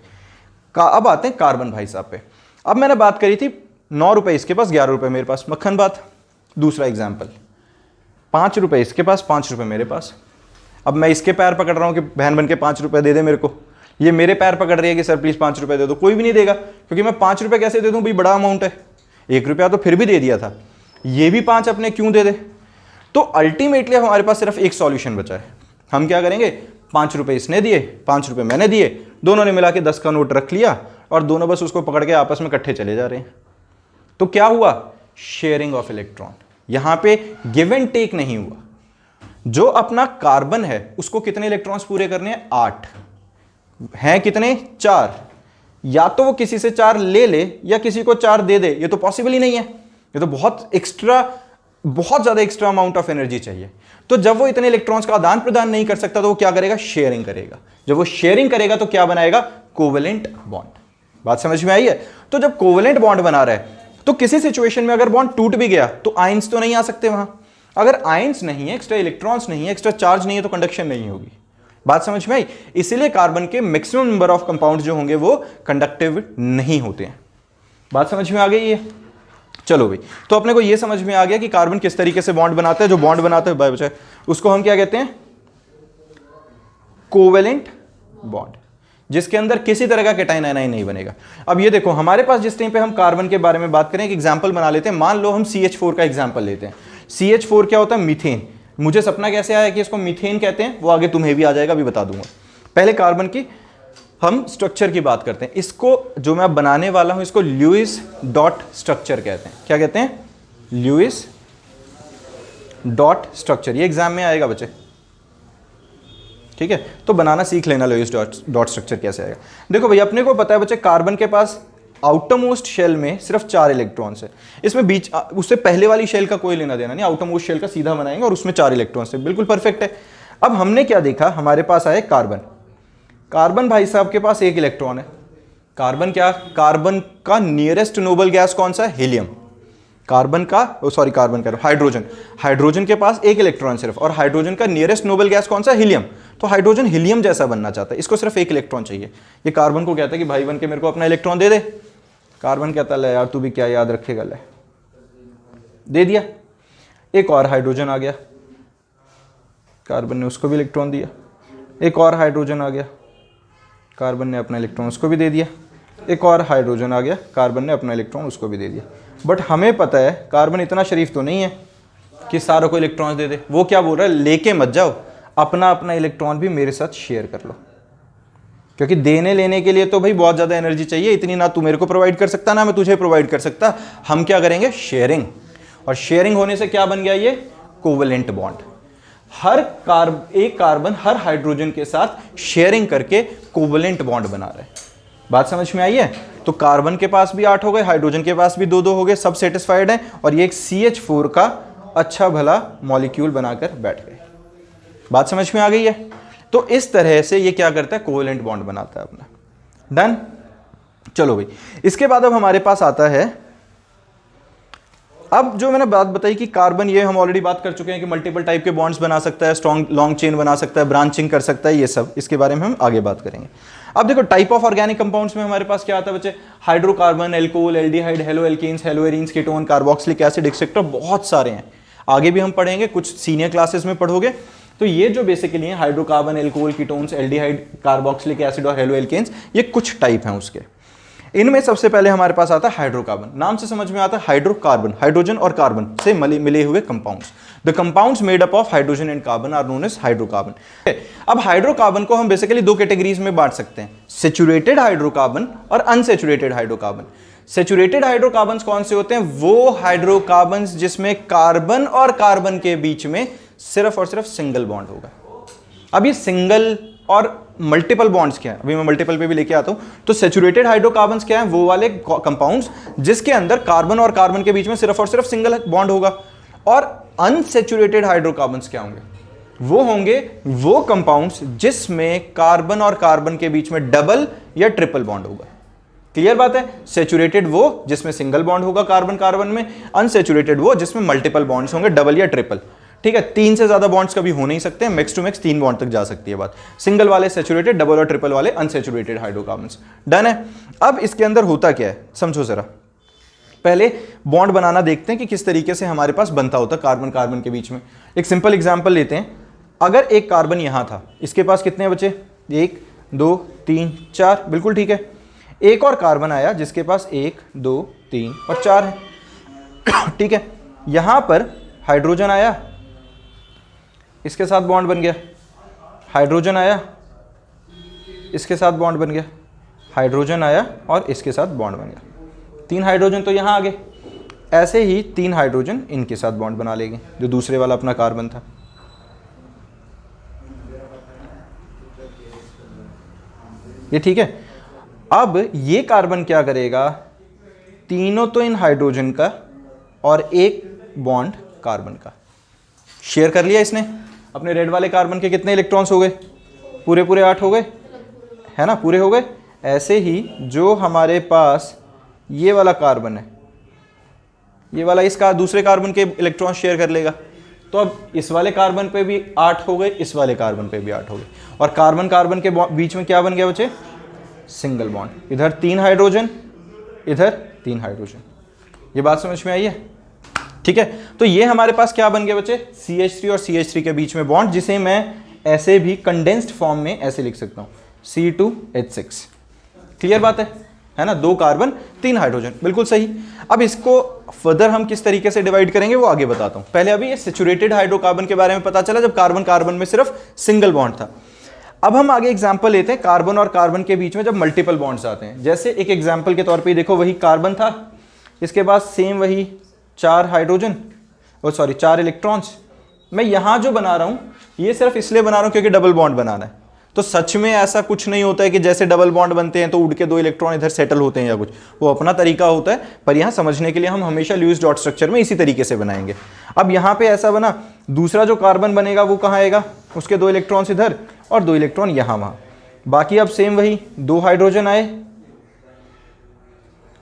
अब आते हैं कार्बन भाई साहब पे। अब मैंने बात करी थी 9 रुपए इसके पास, 11 रुपए मेरे पास, मक्खन बात। दूसरा एग्जाम्पल, 5 रुपए इसके पास, 5 रुपए मेरे पास। अब मैं इसके पैर पकड़ रहा हूं कि बहन बन के 5 रुपए दे दे मेरे को, ये मेरे पैर पकड़ रही है कि सर प्लीज 5 रुपए दे दो, कोई भी नहीं देगा, क्योंकि मैं 5 रुपए कैसे दे दूं भाई, बड़ा अमाउंट है, 1 रुपया तो फिर भी दे दिया था, ये भी 5 अपने क्यों दे दे? तो अल्टीमेटली हमारे पास सिर्फ एक सॉल्यूशन बचा है, हम क्या करेंगे, 5 रुपए इसने दिए, 5 रुपए मैंने दिए, दोनों ने मिला के 10 का नोट रख लिया, और दोनों बस उसको पकड़ के आपस में इकट्ठे चले जा रहे हैं। तो क्या हुआ, शेयरिंग ऑफ इलेक्ट्रॉन। यहां पे गिव एंड टेक नहीं हुआ। जो अपना कार्बन है उसको कितने इलेक्ट्रॉन्स पूरे करने हैं, 8 हैं, कितने, 4। या तो वो किसी से 4 ले ले या किसी को 4 दे दे, ये तो पॉसिबल ही नहीं है, ये तो बहुत ज्यादा एक्स्ट्रा अमाउंट ऑफ एनर्जी चाहिए। तो जब वो इतने इलेक्ट्रॉन्स का आदान प्रदान नहीं कर सकता तो वो क्या करेगा, शेयरिंग करेगा। जब वो शेयरिंग करेगा तो क्या बनाएगा, कोवेलेंट बॉन्ड। बात समझ में आई है? तो जब कोवेलेंट बॉन्ड बना रहा है तो किसी सिचुएशन में अगर बॉन्ड टूट भी गया तो आयंस तो नहीं आ सकते वहां। अगर आयंस नहीं है, एक्स्ट्रा इलेक्ट्रॉन्स नहीं है, एक्स्ट्रा चार्ज नहीं है, तो कंडक्शन नहीं होगी। बात समझ में आई? इसीलिए कार्बन के मैक्सिमम नंबर ऑफ कंपाउंड जो होंगे वो कंडक्टिव नहीं होते हैं। बात समझ में आ गई है? चलो भाई, तो अपने को यह समझ में आ गया कि कार्बन किस तरीके से बॉन्ड बनाता है। जो बॉन्ड बनाता है बच्चे, उसको हम क्या कहते हैं, कोवेलेंट बॉन्ड, जिसके अंदर किसी तरह का कैटाइन आयनाइन नहीं बनेगा। अब ये देखो, हमारे पास जिस टाइम पे हम कार्बन के बारे में बात करें, एक एग्जांपल बना लेते हैं। मान लो हम CH4 का एग्जांपल लेते हैं। CH4 क्या होता है, मीथेन। मुझे सपना कैसे आया कि इसको मीथेन कहते हैं, वो आगे तुम्हें भी आ जाएगा, अभी बता दूंगा। पहले कार्बन की हम स्ट्रक्चर की बात करते हैं। इसको जो मैं बनाने वाला हूं, इसको ल्यूइस डॉट स्ट्रक्चर कहते हैं। क्या कहते हैं, ल्यूइस डॉट स्ट्रक्चर। ये एग्जाम में आएगा बच्चे, ठीक है? तो बनाना सीख लेना, लुईस डॉट स्ट्रक्चर कैसे आएगा। देखो भाई, अपने को पता है बच्चे, कार्बन के पास आउटर मोस्ट शेल में सिर्फ 4 इलेक्ट्रॉन्स है। इसमें बीच उससे पहले वाली शेल का कोई लेना देना नहीं, आउटर मोस्ट शेल का सीधा बनाएंगे और उसमें 4 इलेक्ट्रॉन्स है, बिल्कुल परफेक्ट है। अब हमने क्या देखा, हमारे पास आए कार्बन। कार्बन भाई साहब के पास 1 इलेक्ट्रॉन है। कार्बन क्या, कार्बन का नियरेस्ट नोबल गैस कौन सा है, हीलियम। कार्बन का कार्बन का हाइड्रोजन, हाइड्रोजन के पास 1 इलेक्ट्रॉन सिर्फ, और हाइड्रोजन का नियरेस्ट नोबल गैस कौन सा, हीलियम। तो हाइड्रोजन हीलियम जैसा बनना चाहता है, इसको सिर्फ 1 इलेक्ट्रॉन चाहिए। ये कार्बन को कहता है कि भाई बन के मेरे को अपना इलेक्ट्रॉन दे दे। कार्बन कहता है यार तू भी क्या याद रखेगा, ले दे दिया। एक और हाइड्रोजन आ गया, कार्बन ने उसको भी इलेक्ट्रॉन दिया। एक और हाइड्रोजन आ गया, कार्बन ने अपना इलेक्ट्रॉन उसको भी दे दिया। एक और हाइड्रोजन आ गया, कार्बन ने अपना इलेक्ट्रॉन उसको भी दे दिया। बट हमें पता है कार्बन इतना शरीफ तो नहीं है कि सारों को इलेक्ट्रॉन दे दे। वो क्या बोल रहा है, लेके मत जाओ, अपना अपना इलेक्ट्रॉन भी मेरे साथ शेयर कर लो, क्योंकि देने लेने के लिए तो भाई बहुत ज़्यादा एनर्जी चाहिए। इतनी ना तू मेरे को प्रोवाइड कर सकता, ना मैं तुझे प्रोवाइड कर सकता। हम क्या करेंगे, शेयरिंग। और शेयरिंग होने से क्या बन गया, ये कोवेलेंट बॉन्ड। एक कार्बन हर हाइड्रोजन के साथ शेयरिंग करके कोवेलेंट बॉन्ड बना रहा है। बात समझ में आई है? तो कार्बन के पास भी 8 हो गए, हाइड्रोजन के पास भी 2-2 हो गए, सब सेटिस्फाइड है, और ये एक CH4 का अच्छा भला मॉलिक्यूल बनाकर बैठ गए। बात समझ में आ गई है? तो इस तरह से ये क्या करता है, कोवेलेंट बॉन्ड बनाता है अपना। डन। चलो भाई, इसके बाद अब हमारे पास आता है, अब जो मैंने बात बताई कि कार्बन, ये हम ऑलरेडी बात कर चुके हैं कि मल्टीपल टाइप के बॉन्ड्स बना सकता है, स्ट्रॉन्ग लॉन्ग चेन बना सकता है, ब्रांचिंग कर सकता है, ये सब इसके बारे में हम आगे बात करेंगे। अब देखो टाइप ऑफ ऑर्गेनिक कंपाउंड्स में हमारे पास क्या आता है बच्चे, hydrocarbon, alcohol, aldehyde, haloalkanes, haloarenes, ketone, carboxylic acid etcetera, बहुत सारे हैं, आगे भी हम पढ़ेंगे, कुछ सीनियर क्लासेस में पढ़ोगे। तो ये जो बेसिकली है hydrocarbon, alcohol, ketones, aldehyde, carboxylic acid और हेलो एल्केन्स, ये कुछ टाइप हैं उसके। इनमें सबसे पहले हमारे पास आता है हाइड्रोकार्बन। नाम से समझ में आता है हाइड्रोकार्बन, हाइड्रोजन और कार्बन से मिले हुए compounds. The compounds made up of hydrogen and carbon are known as hydrocarbon. अब हाइड्रोकार्बन को हम बेसिकली 2 कैटेगरीज में बांट सकते हैं, सैचुरेटेड हाइड्रोकार्बन और अनसैचुरेटेड हाइड्रोकार्बन। सैचुरेटेड हाइड्रोकार्बन्स कौन से होते हैं, वो हाइड्रोकार्बन्स जिसमें कार्बन और कार्बन के बीच में सिर्फ और सिर्फ सिंगल बॉन्ड होगा। अब ये सिंगल और मल्टीपल बॉन्ड्स क्या है, अभी मैं मल्टीपल पे भी लेके आता हूं। तो सैचुरेटेड हाइड्रोकार्बन्स क्या है, वो वाले कंपाउंड्स जिसके अंदर कार्बन और कार्बन के बीच में सिर्फ और सिर्फ सिंगल बॉन्ड होगा। और अनसैचुरेटेड हाइड्रोकार्बन्स क्या होंगे, वो होंगे वो कंपाउंड्स जिसमें कार्बन और कार्बन के बीच में डबल या ट्रिपल बॉन्ड होगा। क्लियर बात है? सैचुरेटेड वो जिसमें सिंगल बॉन्ड होगा कार्बन कार्बन में, अनसैचुरेटेड वो जिसमें मल्टीपल बॉन्ड्स होंगे, डबल या ट्रिपल। ठीक है, 3 से ज्यादा बॉन्ड्स कभी हो नहीं सकते, मैक्स टू मैक्स 3 बॉन्ड तक जा सकती है बात। सिंगल वाले सैचुरेटेड, डबल और ट्रिपल वाले अनसैचुरेटेड हाइड्रोकार्बन्स। डन है। अब इसके अंदर होता क्या है समझो जरा, पहले बॉन्ड बनाना देखते हैं कि किस तरीके से हमारे पास बनता होता कार्बन कार्बन के बीच में। एक सिंपल एग्जांपल लेते हैं, अगर एक कार्बन यहां था, इसके पास कितने बचे, 1 2 3 4, बिल्कुल ठीक है। एक और कार्बन आया जिसके पास 1 2 3 और 4 है। ठीक है, यहां पर हाइड्रोजन आया, इसके साथ बॉन्ड बन गया, हाइड्रोजन आया, इसके साथ बॉन्ड बन गया, हाइड्रोजन आया और इसके साथ बॉन्ड बन गया। 3 हाइड्रोजन तो यहां आ गए, ऐसे ही 3 हाइड्रोजन इनके साथ बॉन्ड बना लेंगे जो दूसरे वाला अपना कार्बन था। ये ठीक है। अब ये कार्बन क्या करेगा, तीनों तो इन हाइड्रोजन का और एक बॉन्ड कार्बन का शेयर कर लिया इसने। अपने रेड वाले कार्बन के कितने इलेक्ट्रॉन्स हो गए, पूरे 8 हो गए, है ना, पूरे हो गए। ऐसे ही जो हमारे पास ये वाला कार्बन है, ये वाला इसका दूसरे कार्बन के इलेक्ट्रॉन शेयर कर लेगा। तो अब इस वाले कार्बन पे भी 8 हो गए, इस वाले कार्बन पे भी 8 हो गए, और कार्बन कार्बन के बीच में क्या बन गया बच्चे, सिंगल बॉन्ड। इधर 3 हाइड्रोजन, इधर 3 हाइड्रोजन। ये बात समझ में आई है? ठीक है, तो ये हमारे पास क्या बन गया बच्चे, CH3 और CH3 के बीच में बॉन्ड, जिसे मैं ऐसे भी कंडेंस्ड फॉर्म में ऐसे लिख सकता हूं, C2H6। क्लियर बात है ना, 2 कार्बन 3 हाइड्रोजन, बिल्कुल सही। अब इसको फर्दर हम किस तरीके से डिवाइड करेंगे वो आगे बताता हूं। पहले अभी ये सैचुरेटेड हाइड्रोकार्बन के बारे में पता चला जब कार्बन कार्बन में सिर्फ सिंगल बॉन्ड था। अब हम आगे एग्जाम्पल लेते हैं कार्बन और कार्बन के बीच में जब मल्टीपल बॉन्ड्स आते हैं। जैसे एक एग्जाम्पल के तौर पे देखो, वही कार्बन था, इसके बाद सेम वही 4 हाइड्रोजन, ओ सॉरी 4 इलेक्ट्रॉन्स। मैं यहां जो बना रहा हूं ये सिर्फ इसलिए बना रहा हूं क्योंकि डबल बॉन्ड बनाना है। तो सच में ऐसा कुछ नहीं होता है कि जैसे डबल बॉन्ड बनते हैं तो उड़ के 2 इलेक्ट्रॉन इधर सेटल होते हैं या कुछ, वो अपना तरीका होता है। पर यहां समझने के लिए हम हमेशा ल्यूइस डॉट स्ट्रक्चर में इसी तरीके से बनाएंगे। अब यहां पे ऐसा बना, दूसरा जो कार्बन बनेगा वो कहां आएगा, उसके 2 इलेक्ट्रॉन्स इधर और 2 इलेक्ट्रॉन यहां वहां। बाकी अब सेम वही 2 हाइड्रोजन आए,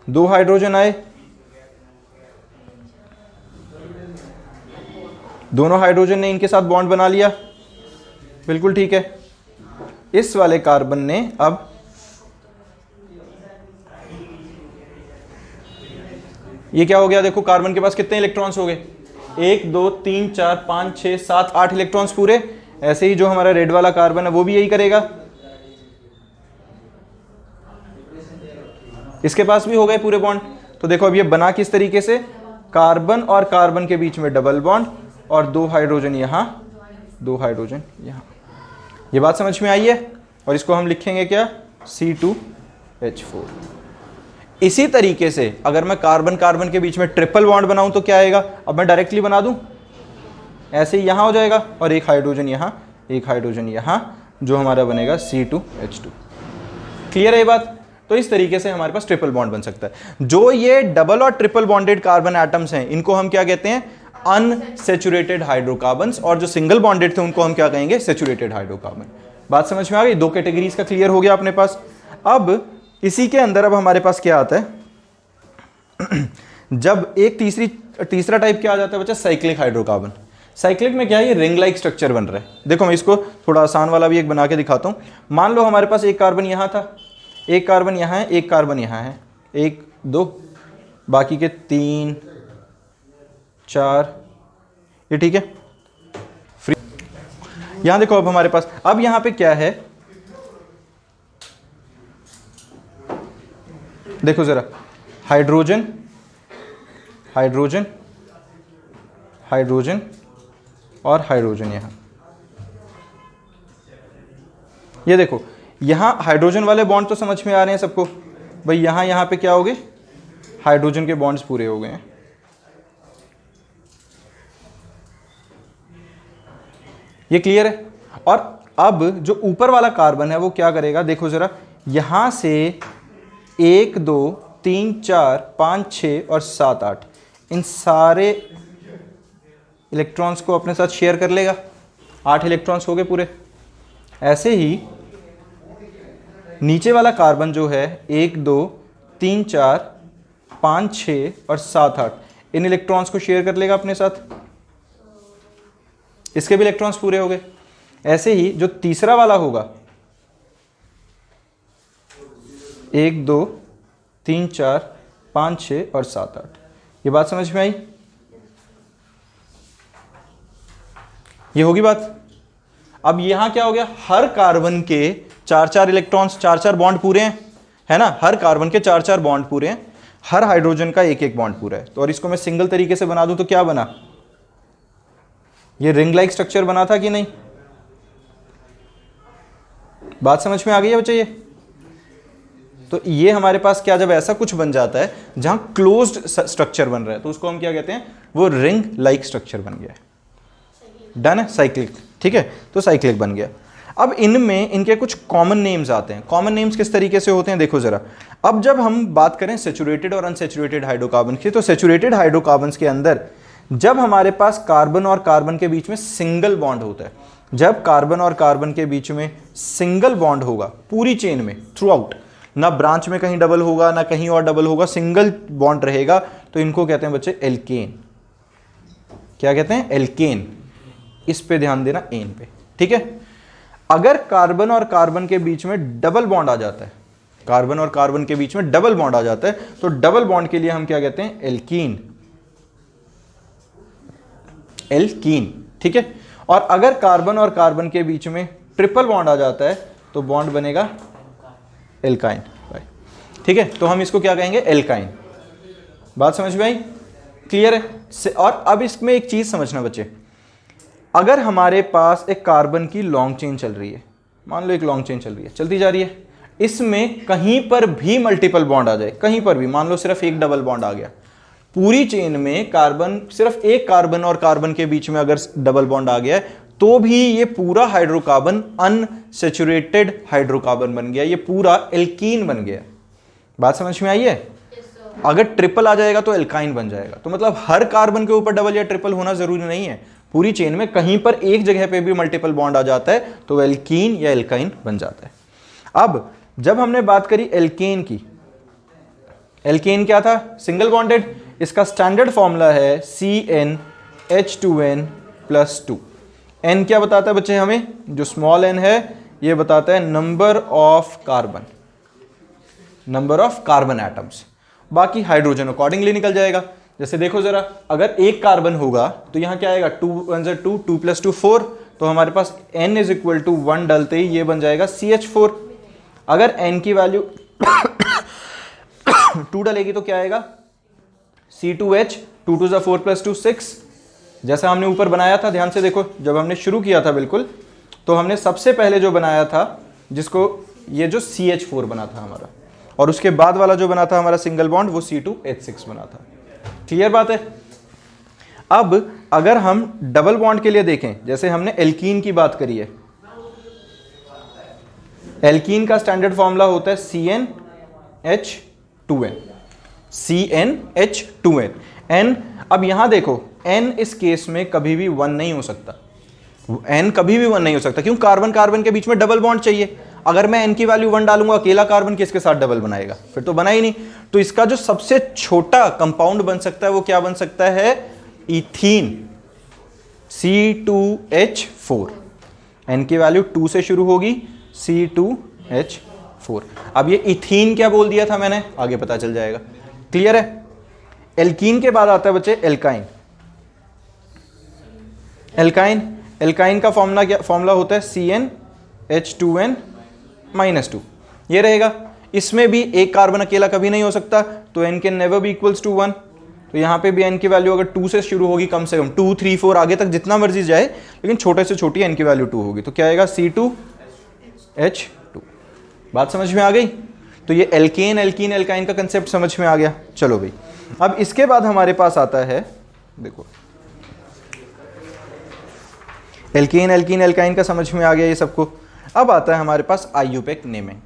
2 हाइड्रोजन आए, दोनों हाइड्रोजन ने इनके साथ बॉन्ड बना लिया, बिल्कुल ठीक है। इस वाले कार्बन ने अब ये क्या हो गया, देखो कार्बन के पास कितने इलेक्ट्रॉन्स हो गए, 1 2 3 4 5 6 7 8 इलेक्ट्रॉन्स पूरे। ऐसे ही जो हमारा रेड वाला कार्बन है वो भी यही करेगा, इसके पास भी हो गए पूरे बॉन्ड। तो देखो अब ये बना किस तरीके से, कार्बन और कार्बन के बीच में डबल बॉन्ड और 2 हाइड्रोजन यहां, 2 हाइड्रोजन यहां। ये बात समझ में आई है? और इसको हम लिखेंगे क्या, C2H4। इसी तरीके से अगर मैं कार्बन कार्बन के बीच में ट्रिपल बॉन्ड बनाऊं तो क्या आएगा, अब मैं डायरेक्टली बना दूं, ऐसे ही यहां हो जाएगा और एक हाइड्रोजन यहां, एक हाइड्रोजन यहां, जो हमारा बनेगा C2H2। क्लियर है ये बात? तो इस तरीके से हमारे पास ट्रिपल बॉन्ड बन सकता है। जो ये डबल और ट्रिपल बॉन्डेड कार्बन एटम्स हैं इनको हम क्या कहते हैं, अनसैचुरेटेड हाइड्रोकार्बन्स, और जो सिंगल बॉन्डेड थे उनको हम क्या कहेंगे, सैचुरेटेड हाइड्रोकार्बन। बात समझ में आ गई? दो कैटेगरीज का क्लियर हो गया अपने पास। अब इसी के अंदर अब हमारे पास क्या आता है जब एक तीसरा टाइप क्या आ जाता है बच्चा, साइक्लिक हाइड्रोकार्बन। साइक्लिक में क्या है, ये रिंग लाइक स्ट्रक्चर बन रहा है। देखो मैं इसको थोड़ा आसान वाला भी एक बना के दिखाता हूं। मान लो हमारे पास एक कार्बन यहां था, एक कार्बन यहां है, एक कार्बन यहां है, 1 2, बाकी के 3 4, ये ठीक है फ्री। यहां देखो अब हमारे पास, अब यहां पे क्या है, देखो जरा, हाइड्रोजन हाइड्रोजन हाइड्रोजन और हाइड्रोजन यहां। ये देखो यहां हाइड्रोजन वाले बॉन्ड तो समझ में आ रहे हैं सबको भाई, यहां पे क्या हो गए, हाइड्रोजन के बॉन्ड्स पूरे हो गए हैं। ये क्लियर है? और अब जो ऊपर वाला कार्बन है वो क्या करेगा, देखो जरा, यहां से 1 2 3 4 5 6 और 7 8 इन सारे इलेक्ट्रॉन्स को अपने साथ शेयर कर लेगा। 8 इलेक्ट्रॉन्स हो गए पूरे। ऐसे ही नीचे वाला कार्बन जो है 1 2 3 4 5 6 और 7 8 इन इलेक्ट्रॉन्स को शेयर कर लेगा अपने साथ, इसके भी इलेक्ट्रॉन्स पूरे हो गए। ऐसे ही जो तीसरा वाला होगा 1 2 3 4 5 6 और 7 8, ये बात समझ में आई? ये होगी बात। अब यहां क्या हो गया, हर कार्बन के 4 इलेक्ट्रॉन्स, 4 बॉन्ड पूरे हैं, है ना, हर कार्बन के 4 बॉन्ड पूरे हैं, हर हाइड्रोजन का 1 बॉन्ड पूरा है। तो और इसको मैं सिंगल तरीके से बना दूं तो क्या बना, ये रिंग लाइक स्ट्रक्चर बना था कि नहीं? बात समझ में आ गई है बच्चे? ये तो ये हमारे पास क्या, जब ऐसा कुछ बन जाता है जहां क्लोज्ड स्ट्रक्चर बन रहा है तो उसको हम क्या कहते हैं, वो रिंग लाइक स्ट्रक्चर बन गया है। डन है, साइक्लिक, ठीक है, तो साइक्लिक बन गया। अब इनमें इनके कुछ कॉमन नेम्स आते हैं। कॉमन नेम्स किस तरीके से होते हैं, देखो जरा। अब जब हम बात करें सैचुरेटेड और अनसैचुरेटेड हाइड्रोकार्बन की, तो सैचुरेटेड हाइड्रोकार्बन्स के अंदर जब हमारे पास कार्बन और कार्बन के बीच में सिंगल बॉन्ड होता है, जब कार्बन और कार्बन के बीच में सिंगल बॉन्ड होगा पूरी चेन में थ्रू आउट, ना ब्रांच में कहीं डबल होगा ना कहीं और डबल होगा, सिंगल बॉन्ड रहेगा, तो इनको कहते हैं बच्चे एल्केन। क्या कहते हैं, एल्केन। इस पे ध्यान देना, एन पे, ठीक है। अगर कार्बन और कार्बन के बीच में डबल बॉन्ड आ जाता है, कार्बन और कार्बन के बीच में डबल बॉन्ड आ जाता है, तो डबल बॉन्ड के लिए हम क्या कहते हैं, एल्कीन। एल्कीन, ठीक है। और अगर कार्बन और कार्बन के बीच में ट्रिपल बॉन्ड आ जाता है तो बॉन्ड बनेगा एल्काइन, ठीक है। तो हम इसको क्या कहेंगे, एल्काइन। बात समझ में आई? क्लियर है? और अब इसमें एक चीज समझना बच्चे, अगर हमारे पास एक कार्बन की लॉन्ग चेन चल रही है, मान लो एक लॉन्ग चेन चल रही है, चलती जा रही है, इसमें कहीं पर भी मल्टीपल बॉन्ड आ जाए, कहीं पर भी, मान लो सिर्फ एक डबल बॉन्ड आ गया, पूरी चेन में कार्बन, सिर्फ एक कार्बन और कार्बन के बीच में अगर डबल बॉन्ड आ गया है तो भी ये पूरा हाइड्रोकार्बन अनसैचुरेटेड हाइड्रोकार्बन बन गया, ये पूरा एल्कीन बन गया। बात समझ में आई है? अगर ट्रिपल आ जाएगा तो एल्काइन बन जाएगा। तो मतलब हर कार्बन के ऊपर डबल या ट्रिपल होना जरूरी नहीं है, पूरी चेन में कहीं पर एक जगह पे भी मल्टीपल बॉन्ड आ जाता है तो एल्कीन या एल्काइन बन जाता है। अब जब हमने बात करी एल्केन की, एल्केन क्या था, सिंगल बॉन्डेड। इसका स्टैंडर्ड फॉर्मूला है CnH2n+2। n क्या बताता है बच्चे हमें, जो स्मॉल n है ये बताता है number of carbon, number of carbon atoms. बाकी हाइड्रोजन अकॉर्डिंगली निकल जाएगा। जैसे देखो जरा, अगर एक कार्बन होगा तो यहां क्या आएगा, 2 1 2, 2 + 2 4, तो हमारे पास n = 1 डालते ही ये बन जाएगा CH4। अगर n की वैल्यू 2 डालेगी तो क्या आएगा, C2H, 2 2 4 + 2 6। जैसा हमने ऊपर बनाया था, ध्यान से देखो, जब हमने शुरू किया था बिल्कुल, तो हमने सबसे पहले जो बनाया था, जिसको ये जो CH4 बना था हमारा, और उसके बाद वाला जो बना था हमारा सिंगल बॉन्ड वो C2H6 बना था। क्लियर बात है। अब अगर हम डबल बॉन्ड के लिए देखें, जैसे हमने एल्कीन की बात करी है, एल्कीन का स्टैंडर्ड फॉर्मूला होता है CnH2n, CnH2n। n, अब यहां देखो n इस केस में कभी भी 1 नहीं हो सकता, n कभी भी 1 नहीं हो सकता, क्यों? कार्बन कार्बन के बीच में डबल बॉन्ड चाहिए। अगर मैं n की वैल्यू 1 डालूंगा, अकेला कार्बन किसके साथ डबल बनाएगा? फिर तो बना ही नहीं। तो इसका जो सबसे छोटा कंपाउंड बन सकता है वो क्या बन सकता है? Ethene, C2H4। n की वैल्यू 2 से शुरू होगी, C2H4। अब ये इथीन क्या बोल दिया था मैंने, आगे पता चल जाएगा। क्लियर है। एल्कीन के बाद आता है बच्चे एल्काइन। एल्काइन, एल्काइन का फॉर्मूला क्या, फॉर्मूला होता है CnH2n-2। ये रहेगा। इसमें भी एक कार्बन अकेला कभी नहीं हो सकता, तो n can never be equals to 1। तो यहाँ पे भी n की वैल्यू अगर 2 से शुरू होगी, कम से कम 2, 3, 4 आगे तक जितना मर्जी जाए, लेकिन छोटे से छोटी n की वैल्यू 2 होगी। तो क्या आएगा? C2H2। बात समझ में आ गई? तो ये एल्केन, एल्कीन, एल्काइन का कंसेप्ट समझ में आ गया। चलो भाई, अब इसके बाद हमारे पास आता है, देखो एल्केन, एल्कीन, एल्काइन का समझ में आ गया ये सबको। अब आता है हमारे पास IUPAC नेमिंग।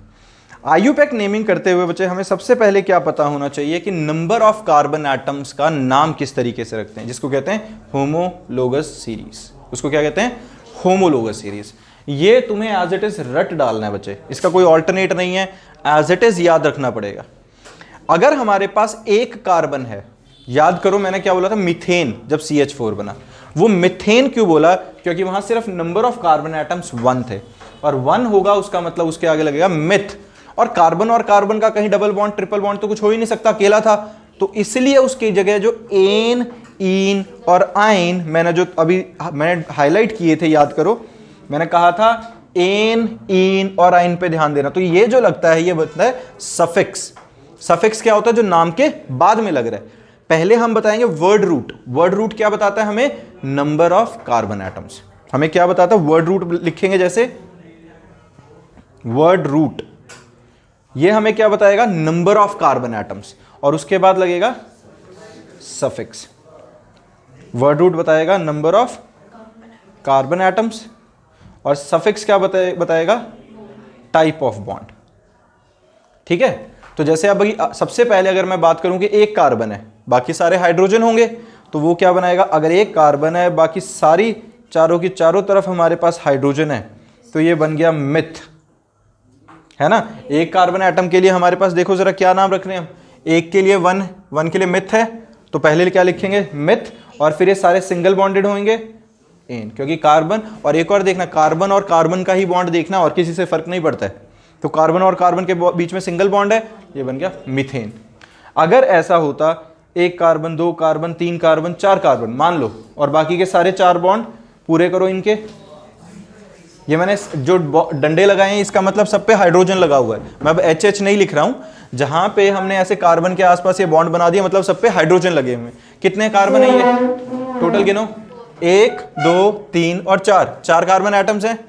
IUPAC नेमिंग करते हुए बच्चे हमें सबसे पहले क्या पता होना चाहिए कि नंबर ऑफ कार्बन एटम्स का नाम किस तरीके से रखते हैं, जिसको कहते हैं होमोलोगस सीरीज। उसको क्या कहते हैं? Homologous series. ये तुम्हें एज इट इज रट डालना है बच्चे, इसका कोई ऑल्टरनेट नहीं है, एज इट इज याद रखना पड़ेगा। अगर हमारे पास एक कार्बन है, याद करो मैंने क्या बोला था, मीथेन, जब CH4 बना, वो मीथेन क्यों बोला? क्योंकि वहां सिर्फ नंबर ऑफ कार्बन एटम्स 1 थे, और 1 होगा उसका मतलब उसके आगे लगेगा मिथ। और कार्बन का कहीं डबल बॉन्ड, ट्रिपल बॉन्ड तो कुछ हो ही नहीं सकता, अकेला था। तो इसलिए उसकी जगह जो एन, इन और आइन मैंने हाईलाइट किए थे, याद करो, मैंने कहा था एन, इन और आइन पे ध्यान देना। तो ये जो लगता है ये बनता है सफिक्स। सफिक्स क्या होता है? जो नाम के बाद में लग रहा है। पहले हम बताएंगे वर्ड रूट। वर्ड रूट क्या बताता है हमें? Number of carbon atoms. हमें क्या बताता है? वर्ड रूट लिखेंगे, जैसे वर्ड रूट, ये हमें क्या बताएगा? नंबर ऑफ कार्बन एटम्स, और उसके बाद लगेगा सफिक्स। वर्ड रूट बताएगा नंबर ऑफ कार्बन एटम्स, और सफिक्स क्या बताएगा? Type of bond. ठीक है। तो जैसे अब सबसे पहले अगर मैं बात करूं कि एक कार्बन है, बाकी सारे हाइड्रोजन होंगे, तो वो क्या बनाएगा? अगर एक कार्बन है, बाकी सारी चारों की चारों तरफ हमारे पास हाइड्रोजन है, तो ये बन गया मिथ, है ना। एक कार्बन एटम के लिए हमारे पास देखो जरा क्या नाम रख रहे हैं हम। एक के लिए 1 के लिए मिथ है, तो पहले क्या लिखेंगे? मिथ, और फिर ये सारे सिंगल बॉन्डेड होंगे एन, क्योंकि कार्बन, और एक और देखना, कार्बन और कार्बन का ही बॉन्ड देखना, और किसी से फर्क नहीं पड़ता है। तो कार्बन और कार्बन के बीच में सिंगल बॉन्ड है, ये बन गया मीथेन। अगर ऐसा होता, एक कार्बन, 2 कार्बन, 3 कार्बन, 4 कार्बन मान लो, और बाकी के सारे 4 बॉन्ड पूरे करो इनके, ये मैंने जो डंडे लगाए हैं इसका मतलब सब पे हाइड्रोजन लगा हुआ है। मैं अब HH नहीं लिख रहा हूं, जहां पे हमने ऐसे कार्बन के आसपास ये बॉन्ड बना दिया, मतलब सब पे हाइड्रोजन लगे हुए हैं। कितने कार्बन है ये? टोटल गिनो, 1, 2, 3 और 4 कार्बन एटम्स हैं।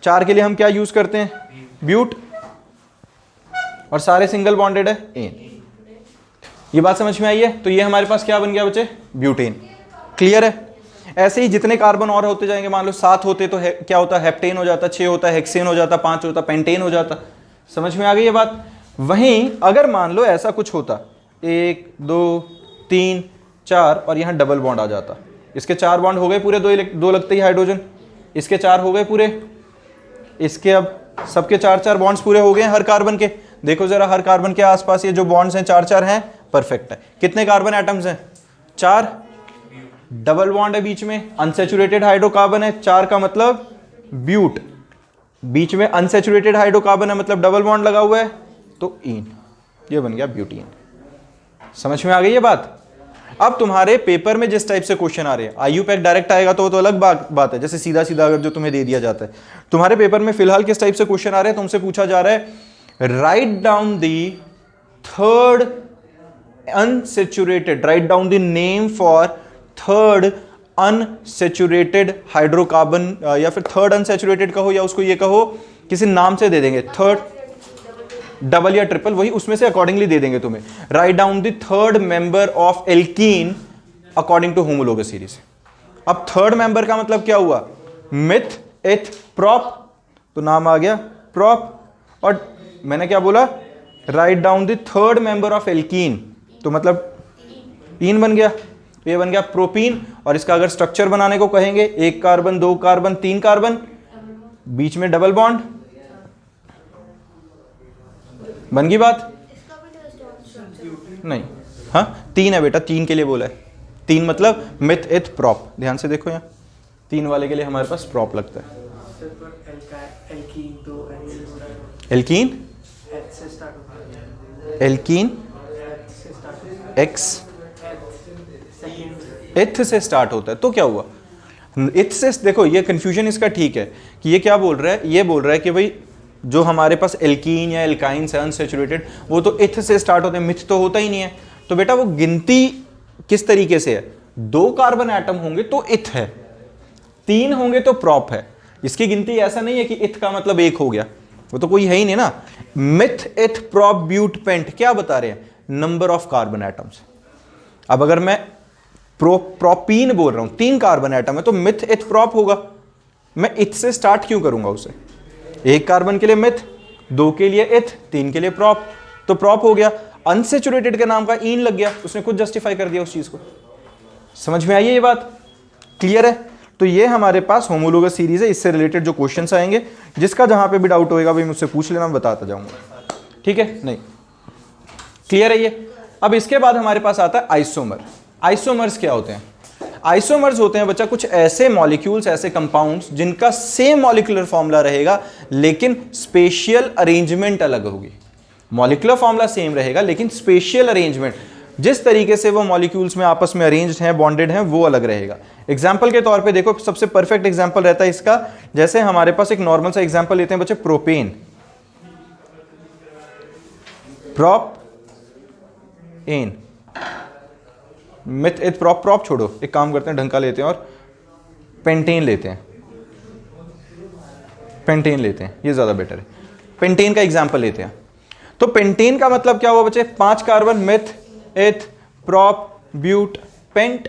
4 के लिए हम क्या यूज करते हैं? ब्यूट, और सारे सिंगल बॉन्डेड है एन। ये बात समझ में आई है? तो ये हमारे पास क्या बन गया बच्चे? ब्यूटेन। क्लियर है। ऐसे ही जितने कार्बन और होते जाएंगे, मान लो 7 होते तो क्या होता? हेप्टेन हो जाता, 6 होता हेक्सेन हो जाता, 5 होता पेंटेन हो जाता। समझ में आ गई ये बात? वहीं अगर मान लो ऐसा कुछ होता, 1, 2, 3, 4 और यहां डबल बॉन्ड आ जाता, इसके 4 बॉन्ड हो गए पूरे, 2 लगते ही हाइड्रोजन, इसके 4 हो गए पूरे, इसके अब सबके 4 बॉन्ड्स पूरे हो गए हर कार्बन के। देखो जरा, हर कार्बन के आसपास ये जो बॉन्ड्स हैं 4 हैं, परफेक्ट है। कितने कार्बन एटम्स हैं? 4। डबल बॉन्ड है बीच में, अनसैचुरेटेड हाइड्रोकार्बन है, 4 का मतलब ब्यूट, बीच में अनसैचुरेटेड हाइड्रोकार्बन है मतलब डबल बॉन्ड लगा हुआ है, तो इन, ये बन गया ब्यूटीन। समझ में आ गई ये बात? अब तुम्हारे पेपर में जिस टाइप से क्वेश्चन आ रहे हैं, IUPAC डायरेक्ट आएगा तो अलग बात है, जैसे सीधा सीधा अगर जो तुम्हें दे दिया जाता है। तुम्हारे पेपर में फिलहाल किस टाइप से क्वेश्चन आ रहे हैं? तुमसे पूछा जा रहा है write down the third unsaturated, right down the name for third unsaturated hydrocarbon, या फिर थर्ड अनसेचुरेटेड कहो, या उसको ये कहो किसी नाम से दे देंगे, थर्ड डबल या ट्रिपल, वही उसमें से अकॉर्डिंगली दे देंगे तुम्हें। Write down the third member of alkene according to homologous series. अब थर्ड मेंबर का मतलब क्या हुआ, मिथ एथ प्रॉप, तो नाम आ गया प्रॉप। और मैंने क्या बोला, right down the third member of alkene, तो मतलब ईन बन गया, ये बन गया प्रोपीन। और इसका अगर स्ट्रक्चर बनाने को कहेंगे, 1 कार्बन 2 कार्बन 3 कार्बन, बीच में डबल बॉन्ड, बन गई बात। नहीं, हाँ 3 है बेटा, 3 के लिए बोला है, 3 मतलब मिथ एथ प्रॉप। ध्यान से देखो यहाँ 3 वाले के लिए हमारे पास प्रॉप लगता है। एल्कीन, एल्कीन एक्स एथ से स्टार्ट होता है, तो क्या हुआ, एथ से, देखो ये कंफ्यूजन इसका ठीक है कि ये क्या बोल रहा है, ये बोल रहा है कि भाई जो हमारे पास एल्कीन या एल्काइंस है अनसैचुरेटेड, वो तो एथ से स्टार्ट होते हैं, मिथ तो होता ही नहीं है। तो बेटा वो गिनती किस तरीके से है, 2 कार्बन एटम होंगे तो इथ है, 3 होंगे तो प्रॉप है। इसकी गिनती ऐसा नहीं है कि इथ का मतलब 1 हो गया, वो तो कोई है ही नहीं ना। Myth eth prop but paint क्या बता रहे हैं, नंबर ऑफ कार्बन एटम्स। अब अगर मैं प्रोपीन बोल रहा हूं, 3 कार्बन एटम है, तो मिथ इथ प्रॉप होगा। मैं इथ से स्टार्ट क्यों करूंगा उसे, 1 कार्बन के लिए मिथ, 2 के लिए इथ, 3 के लिए प्रॉप, तो प्रॉप हो गया। अनसेचुरेटेड के नाम का ईन लग गया, उसने खुद जस्टिफाई कर दिया उस चीज को। समझ में आई है ये बात, क्लियर है। तो ये हमारे पास होमोलोगस सीरीज है, इससे रिलेटेड जो क्वेश्चंस आएंगे, जिसका जहां पे भी डाउट होएगा भाई मुझसे पूछ लेना, मैं बताता जाऊंगा, ठीक है। नहीं, क्लियर है ये। अब इसके बाद हमारे पास आता है आइसोमर। आइसोमर्स क्या होते हैं, आइसोमर्स होते हैं बच्चा कुछ ऐसे मॉलिक्यूल्स, ऐसे कंपाउंड्स जिनका सेम मॉलिक्यूलर फॉर्मूला रहेगा लेकिन स्पेशियल अरेंजमेंट अलग होगी। मॉलिक्यूलर फॉर्मूला सेम रहेगा लेकिन स्पेशियल अरेंजमेंट, जिस तरीके से वो मॉलिक्यूल्स में आपस में अरेंज्ड हैं, बॉन्डेड हैं, वो अलग रहेगा। एग्जांपल के तौर पे देखो, सबसे परफेक्ट एग्जांपल रहता है इसका, जैसे हमारे पास एक नॉर्मल सा एग्जांपल लेते हैं बच्चे, propane, prop ane, meth eth prop, prop छोड़ो, एक काम करते हैं ढंग का लेते हैं और पेंटेन लेते हैं, पेंटेन लेते हैं, ये ज्यादा बेटर है। पेंटेन का एग्जांपल लेते हैं, तो पेंटेन का मतलब क्या हुआ बच्चे, 5 carbon, meth eth prop but pent,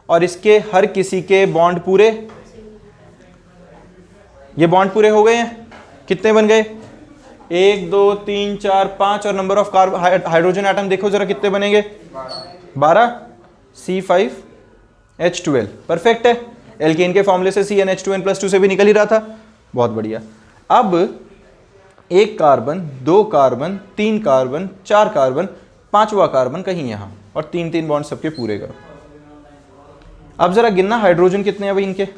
और इसके हर किसी के बॉन्ड पूरे, ये बॉन्ड पूरे हो गए हैं, कितने बन गए, 1 2 3 4 5, और number of carbon hydrogen atom देखो जरा कितने बनेंगे, 12, C5H12, परफेक्ट है। एल्केन के फॉर्मूले से CnH2n+2 से भी निकल ही रहा था, बहुत बढ़िया। अब 1 कार्बन 2 कार्बन 3 कार्बन 4 कार्बन, 5वां कार्बन कहीं यहां, और 3 बॉन्ड सबके पूरे करो। अब जरा गिनना हाइड्रोजन कितने हैं भाई इनके,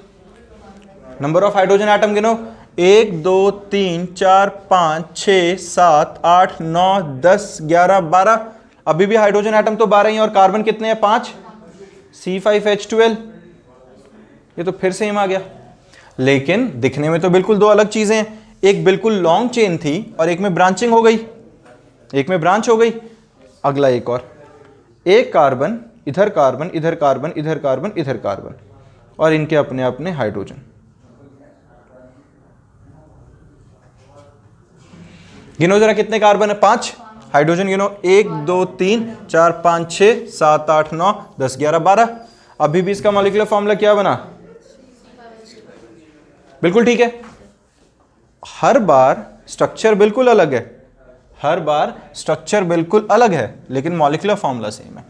नंबर ऑफ हाइड्रोजन एटम गिनो, 1 2 3 4 5 6 7 8 9 10 11 12, अभी भी हाइड्रोजन एटम तो 12 ही, और कार्बन कितने हैं, 5, C5H12, ये तो फिर सेम आ गया। लेकिन दिखने में तो बिल्कुल 2 अलग चीजें हैं, एक बिल्कुल लॉन्ग चेन थी और एक में ब्रांचिंग हो गई, एक में ब्रांच हो गई। अगला एक और, 1 कार्बन इधर कार्बन इधर कार्बन इधर कार्बन इधर कार्बन, और इनके अपने अपने हाइड्रोजन। गिनो जरा कितने कार्बन है, 5, हाइड्रोजन गिनो, 1 2 3 4 5 6 7 8 9 10 11 12। अभी भी इसका मॉलिक्यूलर फॉर्मूला क्या बना, बिल्कुल ठीक है। हर बार स्ट्रक्चर बिल्कुल अलग है, हर बार स्ट्रक्चर बिल्कुल अलग है, लेकिन मॉलिक्यूलर फॉर्मूला सेम है।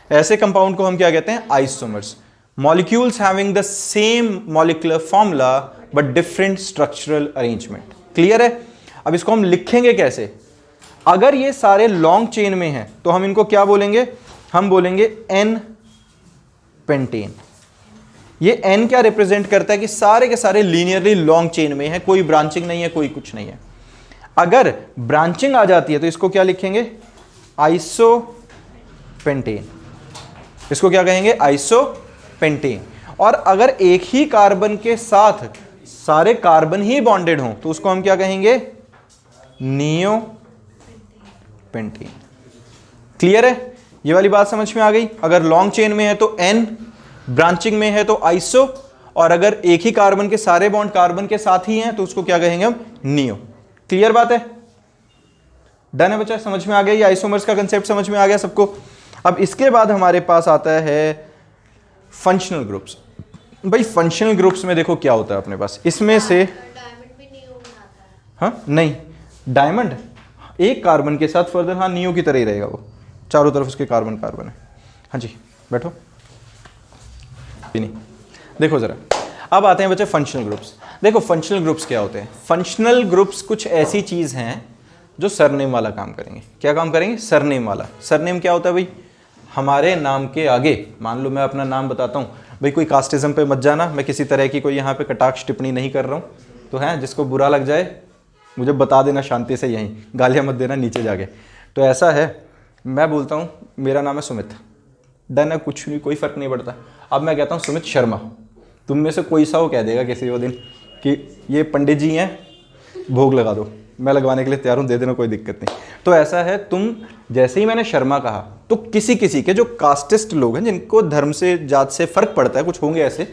ऐसे कंपाउंड को हम क्या कहते हैं, isomers. Molecules having the same molecular formula but different structural arrangement, clear है। अब इसको हम लिखेंगे कैसे, अगर ये सारे लॉन्ग चेन में हैं तो हम इनको क्या बोलेंगे, हम बोलेंगे N पेंटेन। ये N क्या रिप्रेजेंट करता है कि सारे के सारे लीनियरली लॉन्ग चेन में है, कोई ब्रांचिंग नहीं है, कोई कुछ नहीं है। अगर ब्रांचिंग आ जाती है तो इसको क्या लिखेंगे, आइसो पेंटेन, इसको क्या कहेंगे, आइसो पेंटेन। और अगर एक ही कार्बन के साथ सारे कार्बन ही बॉन्डेड हों तो उसको हम क्या कहेंगे, नियो पेंटेन। क्लियर है, ये वाली बात समझ में आ गई। अगर लॉन्ग चेन में है तो N, ब्रांचिंग में है तो आइसो, और अगर एक ही कार्बन के सारे बॉन्ड कार्बन के साथ ही हैं तो उसको क्या कहेंगे हम, नियो। क्लियर बात है, डन है बच्चा, समझ में आ गया? ये आइसोमर्स का कंसेप्ट समझ में आ गया सबको? अब इसके बाद हमारे पास आता है फंक्शनल ग्रुप्स। भाई फंक्शनल ग्रुप्स में देखो क्या होता है अपने पास, इसमें से डायमंड भी नियो बनाता है। हाँ नहीं, डायमंड एक कार्बन के साथ फर्दर, हाँ नियो की तरह ही रहेगा, वो चारों तरफ उसके कार्बन कार्बन है। हाँ जी बैठो। नहीं देखो जरा, अब आते हैं बच्चे फंक्शनल ग्रुप्स। देखो फंक्शनल ग्रुप्स क्या होते हैं? फंक्शनल ग्रुप्स कुछ ऐसी चीज हैं जो सरनेम वाला काम करेंगे। क्या काम करेंगे? सरनेम वाला। सरनेम क्या होता है भाई? हमारे नाम के आगे, मान लो मैं अपना नाम बताता हूँ, भाई कोई कास्टिज्म पे मत जाना, मैं किसी तरह की कोई यहाँ पे कटाक्ष टिप्पणी नहीं कर रहा हूँ, तो है जिसको बुरा लग जाए मुझे बता देना शांति से, यहीं गालियाँ मत देना नीचे जाके। तो ऐसा है, मैं बोलता हूँ मेरा नाम है सुमित, डन है, कुछ नहीं, कोई फर्क नहीं पड़ता। अब मैं कहता हूँ सुमित शर्मा, तुम में से कोई सा वो कह देगा किसी वो दिन कि ये पंडित जी हैं, भोग लगा दो, मैं लगवाने के लिए तैयार हूँ, दे देना, कोई दिक्कत नहीं। तो ऐसा है, तुम जैसे ही मैंने शर्मा कहा तो किसी किसी के जो कास्टिस्ट लोग हैं, जिनको धर्म से जात से फर्क पड़ता है, कुछ होंगे ऐसे,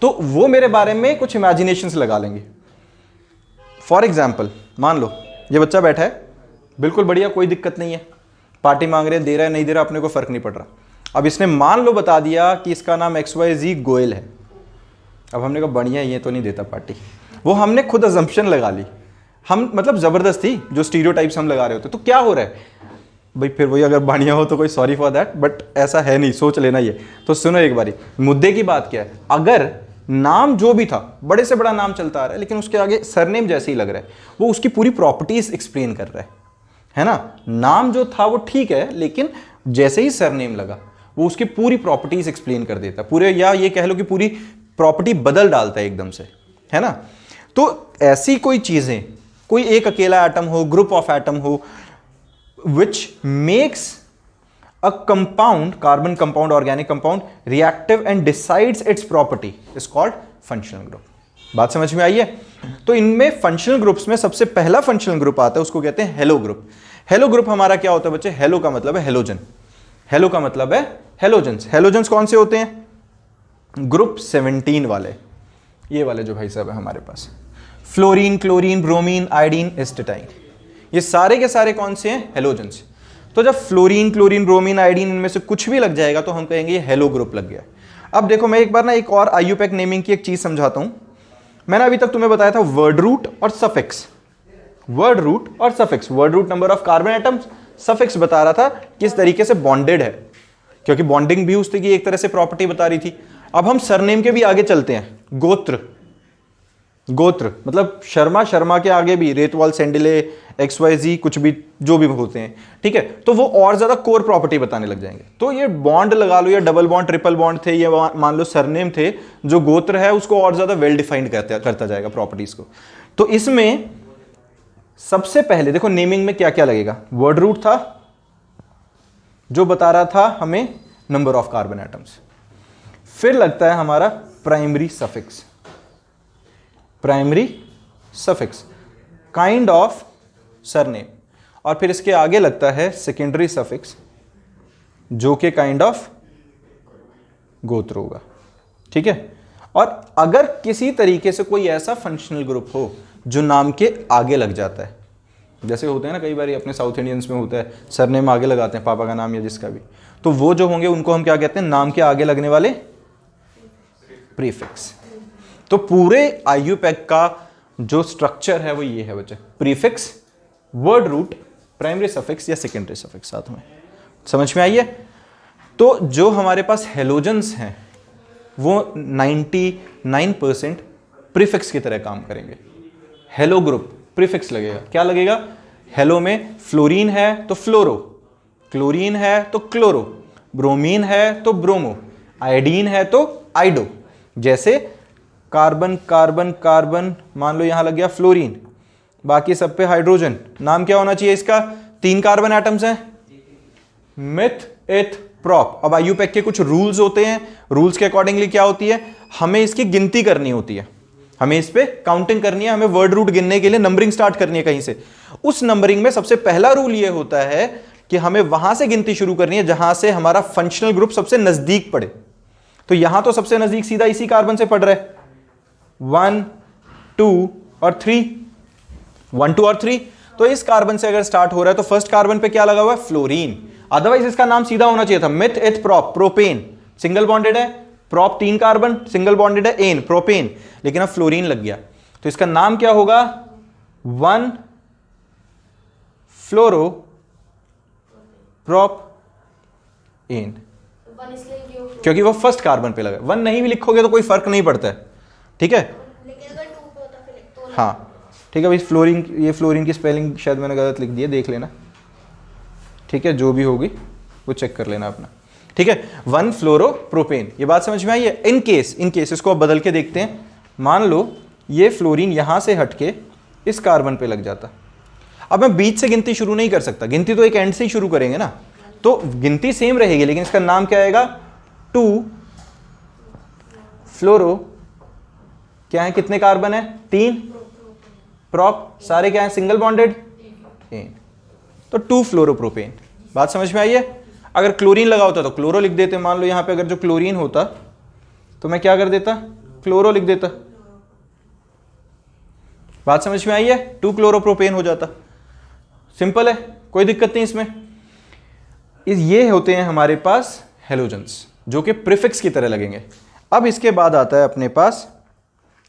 तो वो मेरे बारे में कुछ इमेजिनेशंस लगा लेंगे। फॉर एग्जाम्पल मान लो ये बच्चा बैठा है, बिल्कुल बढ़िया, कोई दिक्कत नहीं है, पार्टी मांग रहे, दे रहा है नहीं दे रहा, अपने को फर्क नहीं पड़ रहा। अब इसने मान लो बता दिया कि इसका नाम XYZ गोयल है। अब हमने कहा बढ़िया, ये तो नहीं देता पार्टी, वो हमने खुद अजम्पशन लगा ली, हम मतलब जबरदस्ती जो स्टीरियोटाइप्स हम लगा रहे होते। तो क्या हो रहा है भाई, फिर वही अगर बढ़िया हो तो कोई सॉरी फॉर दैट, बट ऐसा है नहीं, सोच लेना ये। तो सुनो एक बारी, मुद्दे की बात क्या है, अगर नाम जो भी था, बड़े से बड़ा नाम चलता आ रहा है, लेकिन उसके आगे सरनेम जैसे ही लग रहा है, वो उसकी पूरी प्रॉपर्टीज एक्सप्लेन कर रहा है ना। नाम जो था वो ठीक है, लेकिन जैसे ही सरनेम लगा वो उसकी पूरी प्रॉपर्टीज एक्सप्लेन कर देता पूरे, या ये कह लो कि पूरी प्रॉपर्टी बदल डालता है एकदम से, है ना। तो ऐसी कोई चीजें, कोई एक अकेला एटम हो, ग्रुप ऑफ एटम हो, which makes a compound, carbon compound, organic compound, reactive and decides its property is called functional group। बात समझ में आई है? तो इनमें फंक्शनल ग्रुप्स में सबसे पहला फंक्शनल ग्रुप आता है, उसको कहते हैं हेलो ग्रुप। हेलो ग्रुप हमारा क्या होता है बच्चे? हेलो का मतलब है हेलोजन, हेलो का मतलब है हेलोजन्स। हेलोजन्स कौन से होते हैं? ग्रुप 17 वाले, ये वाले जो भाई साहब है हमारे पास, fluorine, chlorine, bromine, iodine, astatine, ये सारे के सारे कौन से हैं? हेलोजन्स। तो जब फ्लोरीन, क्लोरीन, ब्रोमीन, आयोडीन इनमें से कुछ भी लग जाएगा तो हम कहेंगे ये हेलो ग्रुप लग गया। अब देखो मैं एक बार ना एक और IUPAC नेमिंग की एक चीज समझाता हूं। मैंने अभी तक तुम्हें बताया था वर्ड रूट और सफिक्स, वर्ड रूट और suffix. Word root number of carbon atoms, suffix बता रहा था किस तरीके से बॉन्डेड है, क्योंकि बॉन्डिंग भी उसकी एक तरह से प्रॉपर्टी बता रही थी। अब हम सरनेम के भी आगे चलते हैं, गोत्र। गोत्र मतलब शर्मा, शर्मा के आगे भी रेतवाल, सेंडिले, XYZ कुछ भी जो भी होते हैं, ठीक है, तो वो और ज्यादा कोर प्रॉपर्टी बताने लग जाएंगे। तो ये बॉन्ड लगा लो या डबल बॉन्ड, ट्रिपल बॉन्ड थे, ये मान लो सरनेम थे, जो गोत्र है उसको और ज्यादा वेल डिफाइंड करता जाएगा प्रॉपर्टीज को। तो इसमें सबसे पहले देखो नेमिंग में क्या क्या लगेगा। वर्ड रूट था जो बता रहा था हमें नंबर ऑफ कार्बन एटम्स, फिर लगता है हमारा primary suffix, primary suffix kind of surname, और फिर इसके आगे लगता है सेकेंडरी सफिक्स जो कि काइंड ऑफ गोत्र होगा, ठीक है। और अगर किसी तरीके से कोई ऐसा फंक्शनल ग्रुप हो जो नाम के आगे लग जाता है, जैसे होते हैं ना कई बार अपने साउथ इंडियंस में होता है सरनेम आगे लगाते हैं, पापा का नाम या जिसका भी, तो वो जो होंगे उनको हम क्या कहते हैं? नाम के आगे लगने वाले प्रीफिक्स। तो पूरे IUPAC का जो स्ट्रक्चर है वो ये है बच्चे, prefix, word root, primary suffix या सेकेंडरी सफिक्स साथ में। समझ में आई है? तो जो हमारे पास हेलोजन्स हैं वो 99% प्रीफिक्स की तरह काम करेंगे। हेलो ग्रुप प्रीफिक्स लगेगा, क्या लगेगा? हेलो में फ्लोरीन है तो फ्लोरो, क्लोरीन है तो क्लोरो, ब्रोमीन है तो ब्रोमो, आयोडीन है तो आइडो। जैसे कार्बन कार्बन कार्बन, मान लो यहां लग गया फ्लोरीन, बाकी सब पे हाइड्रोजन, नाम क्या होना चाहिए इसका? 3 कार्बन एटम्स हैं, मिथ, एथ, प्रॉप। अब IUPAC के कुछ रूल्स होते हैं, रूल्स के अकॉर्डिंगली क्या होती है, हमें इसकी गिनती करनी होती है, हमें इस पे काउंटिंग करनी है, हमें वर्ड रूट गिनने के लिए नंबरिंग स्टार्ट करनी है कहीं से। उस नंबरिंग में सबसे पहला रूल ये होता है कि हमें वहां से गिनती शुरू करनी है जहां से हमारा फंक्शनल ग्रुप सबसे नजदीक पड़े। तो यहां तो सबसे नजदीक सीधा इसी कार्बन से पड़ रहा है, 1, 2 और 3, 1, 2 और 3। तो इस कार्बन से अगर स्टार्ट हो रहा है तो फर्स्ट कार्बन पे क्या लगा हुआ है? फ्लोरीन। अदरवाइज इसका नाम सीधा होना चाहिए था myth eth prop, propane, single bonded है, प्रोप 3 कार्बन, सिंगल बॉन्डेड है, एन, प्रोपेन, लेकिन अब फ्लोरीन लग गया तो इसका नाम क्या होगा? 1 फ्लोरो प्रोप एन, वन इसलिए क्यों? क्योंकि वो फर्स्ट कार्बन पे लगा। 1 नहीं भी लिखोगे तो कोई फर्क नहीं पड़ता है, ठीक है? लेकिन अगर 2 पे होता फिर तो हाँ ठीक है भाई, फ्लोरीन, ये फ्लोरीन की स्पेलिंग शायद मैंने गलत लिख दी है, देख लेना, ठीक है? जो भी होगी वो चेक कर लेना अपना, ठीक है? 1 फ्लोरो प्रोपेन, ये बात समझ में आई है? इन केस इसको अब बदल के देखते हैं। मान लो ये फ्लोरीन यहां से हटके इस कार्बन पे लग जाता। अब मैं बीच से गिनती शुरू नहीं कर सकता, गिनती तो एक एंड से ही शुरू करेंगे ना, तो गिनती सेम रहेगी लेकिन इसका नाम क्या आएगा? 2 फ्लोरो, क्या है, कितने कार्बन है? 3, प्रोप, सारे क्या है? सिंगल बॉन्डेड, एन, तो 2 फ्लोरोप्रोपेन। बात समझ में आई है? अगर क्लोरीन लगा होता तो क्लोरो लिख देते। मान लो यहां पे अगर जो क्लोरीन होता तो मैं क्या कर देता? क्लोरो लिख देता। बात समझ में आई है? 2 क्लोरोप्रोपेन हो जाता। सिंपल है, कोई दिक्कत नहीं इसमें। ये होते हैं हमारे पास हेलोजेंस जो कि प्रीफिक्स की तरह लगेंगे। अब इसके बाद आता है अपने पास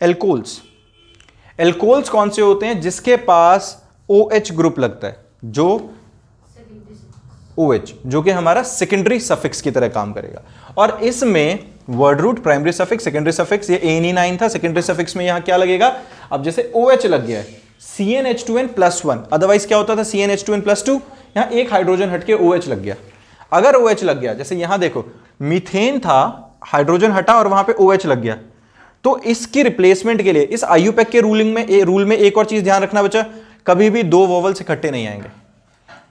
एल्कोल्स। एल्कोल्स कौन से होते हैं? जिसके पास OH ग्रुप लगता है, जो OH, जो कि हमारा सेकेंडरी सफिक्स की तरह काम करेगा। और इसमें word root, primary suffix, secondary suffix, ये ANE9 था। सेकेंडरी सफिक्स में यहां क्या लगेगा? अब जैसे OH लग गया है, CnH2n+1, अदरवाइज क्या होता था? CnH2n+2, यहां एक हाइड्रोजन हटके OH लग गया। अगर OH लग गया, जैसे यहां देखो मीथेन था, हाइड्रोजन हटा और वहां पे OH लग गया, तो इसकी रिप्लेसमेंट के लिए इस IUPAC के रूल में एक और चीज ध्यान रखना बच्चा, कभी भी 2 वोवल्स इकट्ठे नहीं आएंगे।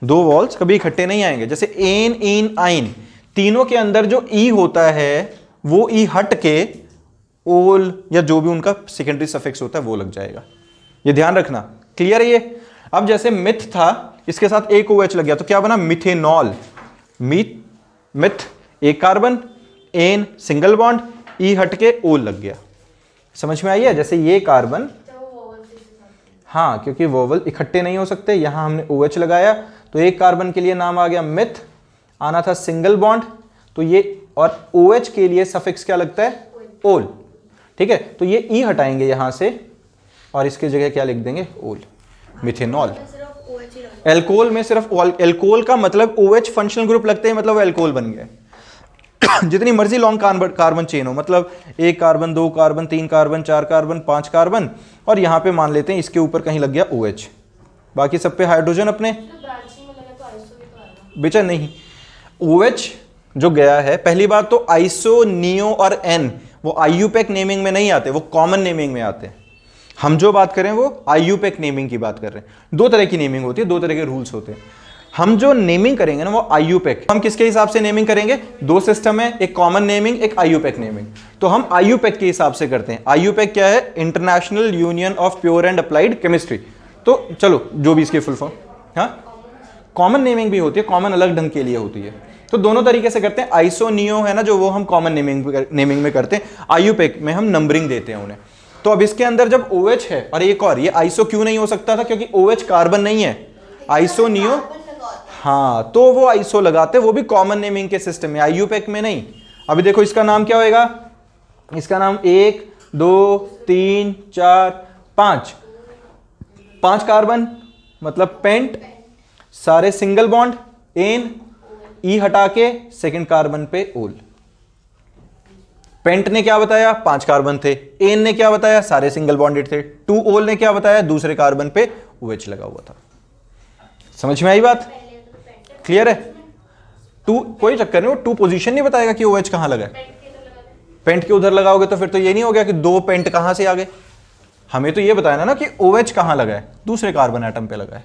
2 वॉल्स कभी इकट्ठे नहीं आएंगे। जैसे एन, इन, आइन, तीनों के अंदर जो ई होता है वो ई हट के ओल या जो भी उनका सेकेंडरी सफिक्स होता है वो लग जाएगा। ये ध्यान रखना, क्लियर है ये? अब जैसे मिथ था, इसके साथ एक OH लग गया तो क्या बना? मिथेनॉल। मिथ एक कार्बन, एन सिंगल बॉन्ड, ई हट के ओल लग गया। समझ में आई है? जैसे ये कार्बन, हाँ, क्योंकि वोवल इकट्ठे नहीं हो सकते, यहां हमने OH लगाया तो एक कार्बन के लिए नाम आ गया मिथ, आना था सिंगल बॉन्ड, तो ये, और OH के लिए सफिक्स क्या लगता है? ओल, ठीक है? तो ये ई हटाएंगे यहां से और इसके जगह क्या लिख देंगे? ओल, मिथेनॉल। एल्कोहल में सिर्फ एल्कोहल का मतलब OH फंक्शनल ग्रुप लगते हैं, मतलब वो एल्कोहल बन गया। जितनी मर्जी लॉन्ग कार्बन चेन हो, मतलब 1 carbon, 2 carbon, 3 carbon, 4 carbon, 5 carbon, और यहां पे मान लेते हैं इसके ऊपर कहीं लग गया OH, बाकी सब पे हाइड्रोजन अपने। बेचा नहीं, OH जो गया है, पहली बात तो आइसो, नियो और एन वो IUPAC नेमिंग में नहीं आते, वो कॉमन नेमिंग में आते हैं। हम जो बात करें वो IUPAC नेमिंग की बात कर रहे हैं। 2 तरह की नेमिंग होती है, 2 तरह के रूल्स होते हैं। हम जो नेमिंग करेंगे ना वो IUPAC, हम किसके हिसाब से नेमिंग करेंगे? 2 सिस्टम है, एक कॉमन नेमिंग, एक IUPAC नेमिंग, तो हम IUPAC के हिसाब से करते हैं। IUPAC क्या है? International union of pure and applied chemistry. तो चलो जो भी इसकी फुल फॉर्म, हाँ, कॉमन नेमिंग भी होती है, कॉमन अलग ढंग के लिए होती है, तो दोनों तरीके से करते हैं। आइसो, नियो है ना जो, वो हम कॉमन नेमिंग में करते हैं, IUPAC में हम नंबरिंग देते हैं उन्हें। तो अब इसके अंदर जब OH है, और एक और, ये आइसो क्यों नहीं हो सकता था? क्योंकि OH कार्बन नहीं है, आइसो, नियो, हाँ, तो वो आइसो लगाते, वो भी कॉमन नेमिंग के सिस्टम में, IUPAC में नहीं। अभी देखो इसका नाम क्या होएगा? इसका नाम 1, 2, 3, 4, 5 कार्बन, मतलब पेंट, सारे सिंगल बॉन्ड, एन, ई हटा के सेकेंड कार्बन पे ओल। पेंट ने क्या बताया? 5 कार्बन थे। एन ने क्या बताया? सारे सिंगल बॉन्डेड थे। 2 ओल ने क्या बताया? दूसरे कार्बन पे OH लगा हुआ था। समझ में आई बात? क्लियर है? 2 कोई चक्कर नहीं, वो 2 पोजीशन नहीं बताएगा कि OH कहां लगा है। पेंट के उधर लगाओगे तो फिर तो ये नहीं हो गया कि 2 पेंट कहां से आ गए, हमें तो ये बताया ना कि OH कहां लगा है? दूसरे कार्बन एटम पे लगा है।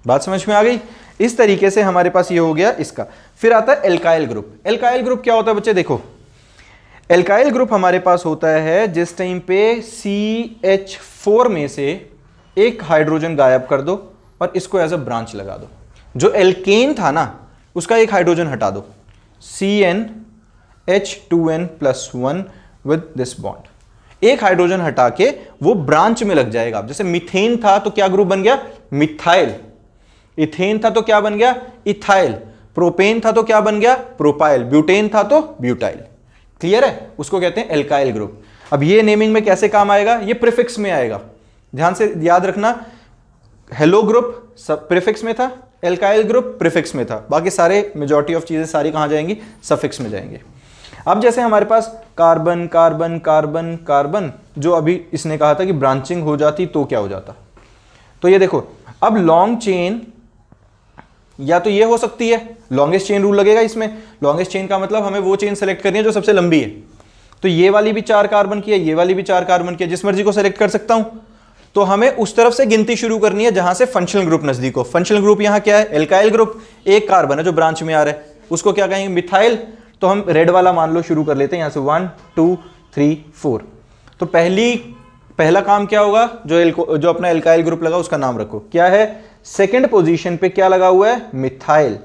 बात समझ में आ गई? इस तरीके से हमारे पास ये हो गया इसका। फिर आता है एल्काइल ग्रुप। एल्काइल ग्रुप क्या होता है बच्चे? देखो, एल्काइल ग्रुप हमारे पास होता है जिस टाइम पे CH4 में से एक हाइड्रोजन गायब कर दो और इसको एज अ ब्रांच लगा दो। जो एल्केन था ना उसका एक हाइड्रोजन हटा दो, CnH2n+1 विद दिस बॉन्ड। एक हाइड्रोजन हटा के वो ब्रांच में लग जाएगा। जैसे मीथेन था तो क्या ग्रुप बन गया, मिथाइल। इथेन था तो क्या बन गया, इथाइल। प्रोपेन था तो क्या बन गया, प्रोपाइल। ब्यूटेन था तो ब्यूटाइल। क्लियर है, उसको कहते हैं एल्काइल ग्रुप। अब ये नेमिंग में कैसे काम आएगा, ये प्रीफिक्स में आएगा। ध्यान से याद रखना, हेलो ग्रुप सब प्रीफिक्स में था, एल्काइल ग्रुप प्रीफिक्स में था, बाकी सारे मेजॉरिटी ऑफ चीजें सारी कहां जाएंगी, सफिक्स में जाएंगे। अब जैसे हमारे पास कार्बन कार्बन कार्बन कार्बन, जो अभी इसने कहा था कि ब्रांचिंग हो जाती तो क्या हो जाता, तो ये देखो अब लॉन्ग चेन या तो ये हो सकती है, लॉन्गेस्ट चेन रूल लगेगा इसमें। लॉन्गेस्ट चेन का मतलब हमें वो चेन सेलेक्ट करनी है जो सबसे लंबी है। तो ये वाली भी 4 कार्बन की है, ये वाली भी 4 कार्बन की है, जिस मर्जी को सेलेक्ट कर सकता हूं। तो हमें उस तरफ से गिनती शुरू करनी है जहां से फंक्शनल ग्रुप नजदीक हो। फंक्शनल ग्रुप यहां क्या है, एल्काइल ग्रुप। एक कार्बन है जो ब्रांच में आ रहा है, उसको क्या कहेंगे, मिथाइल। तो हम रेड वाला मान लो शुरू कर लेते हैं यहां से 1 2 3 4। तो पहला काम क्या होगा, जो अपना एल्काइल ग्रुप लगा उसका नाम रखो, क्या है, सेकंड पोजीशन पे क्या लगा हुआ है, methyl.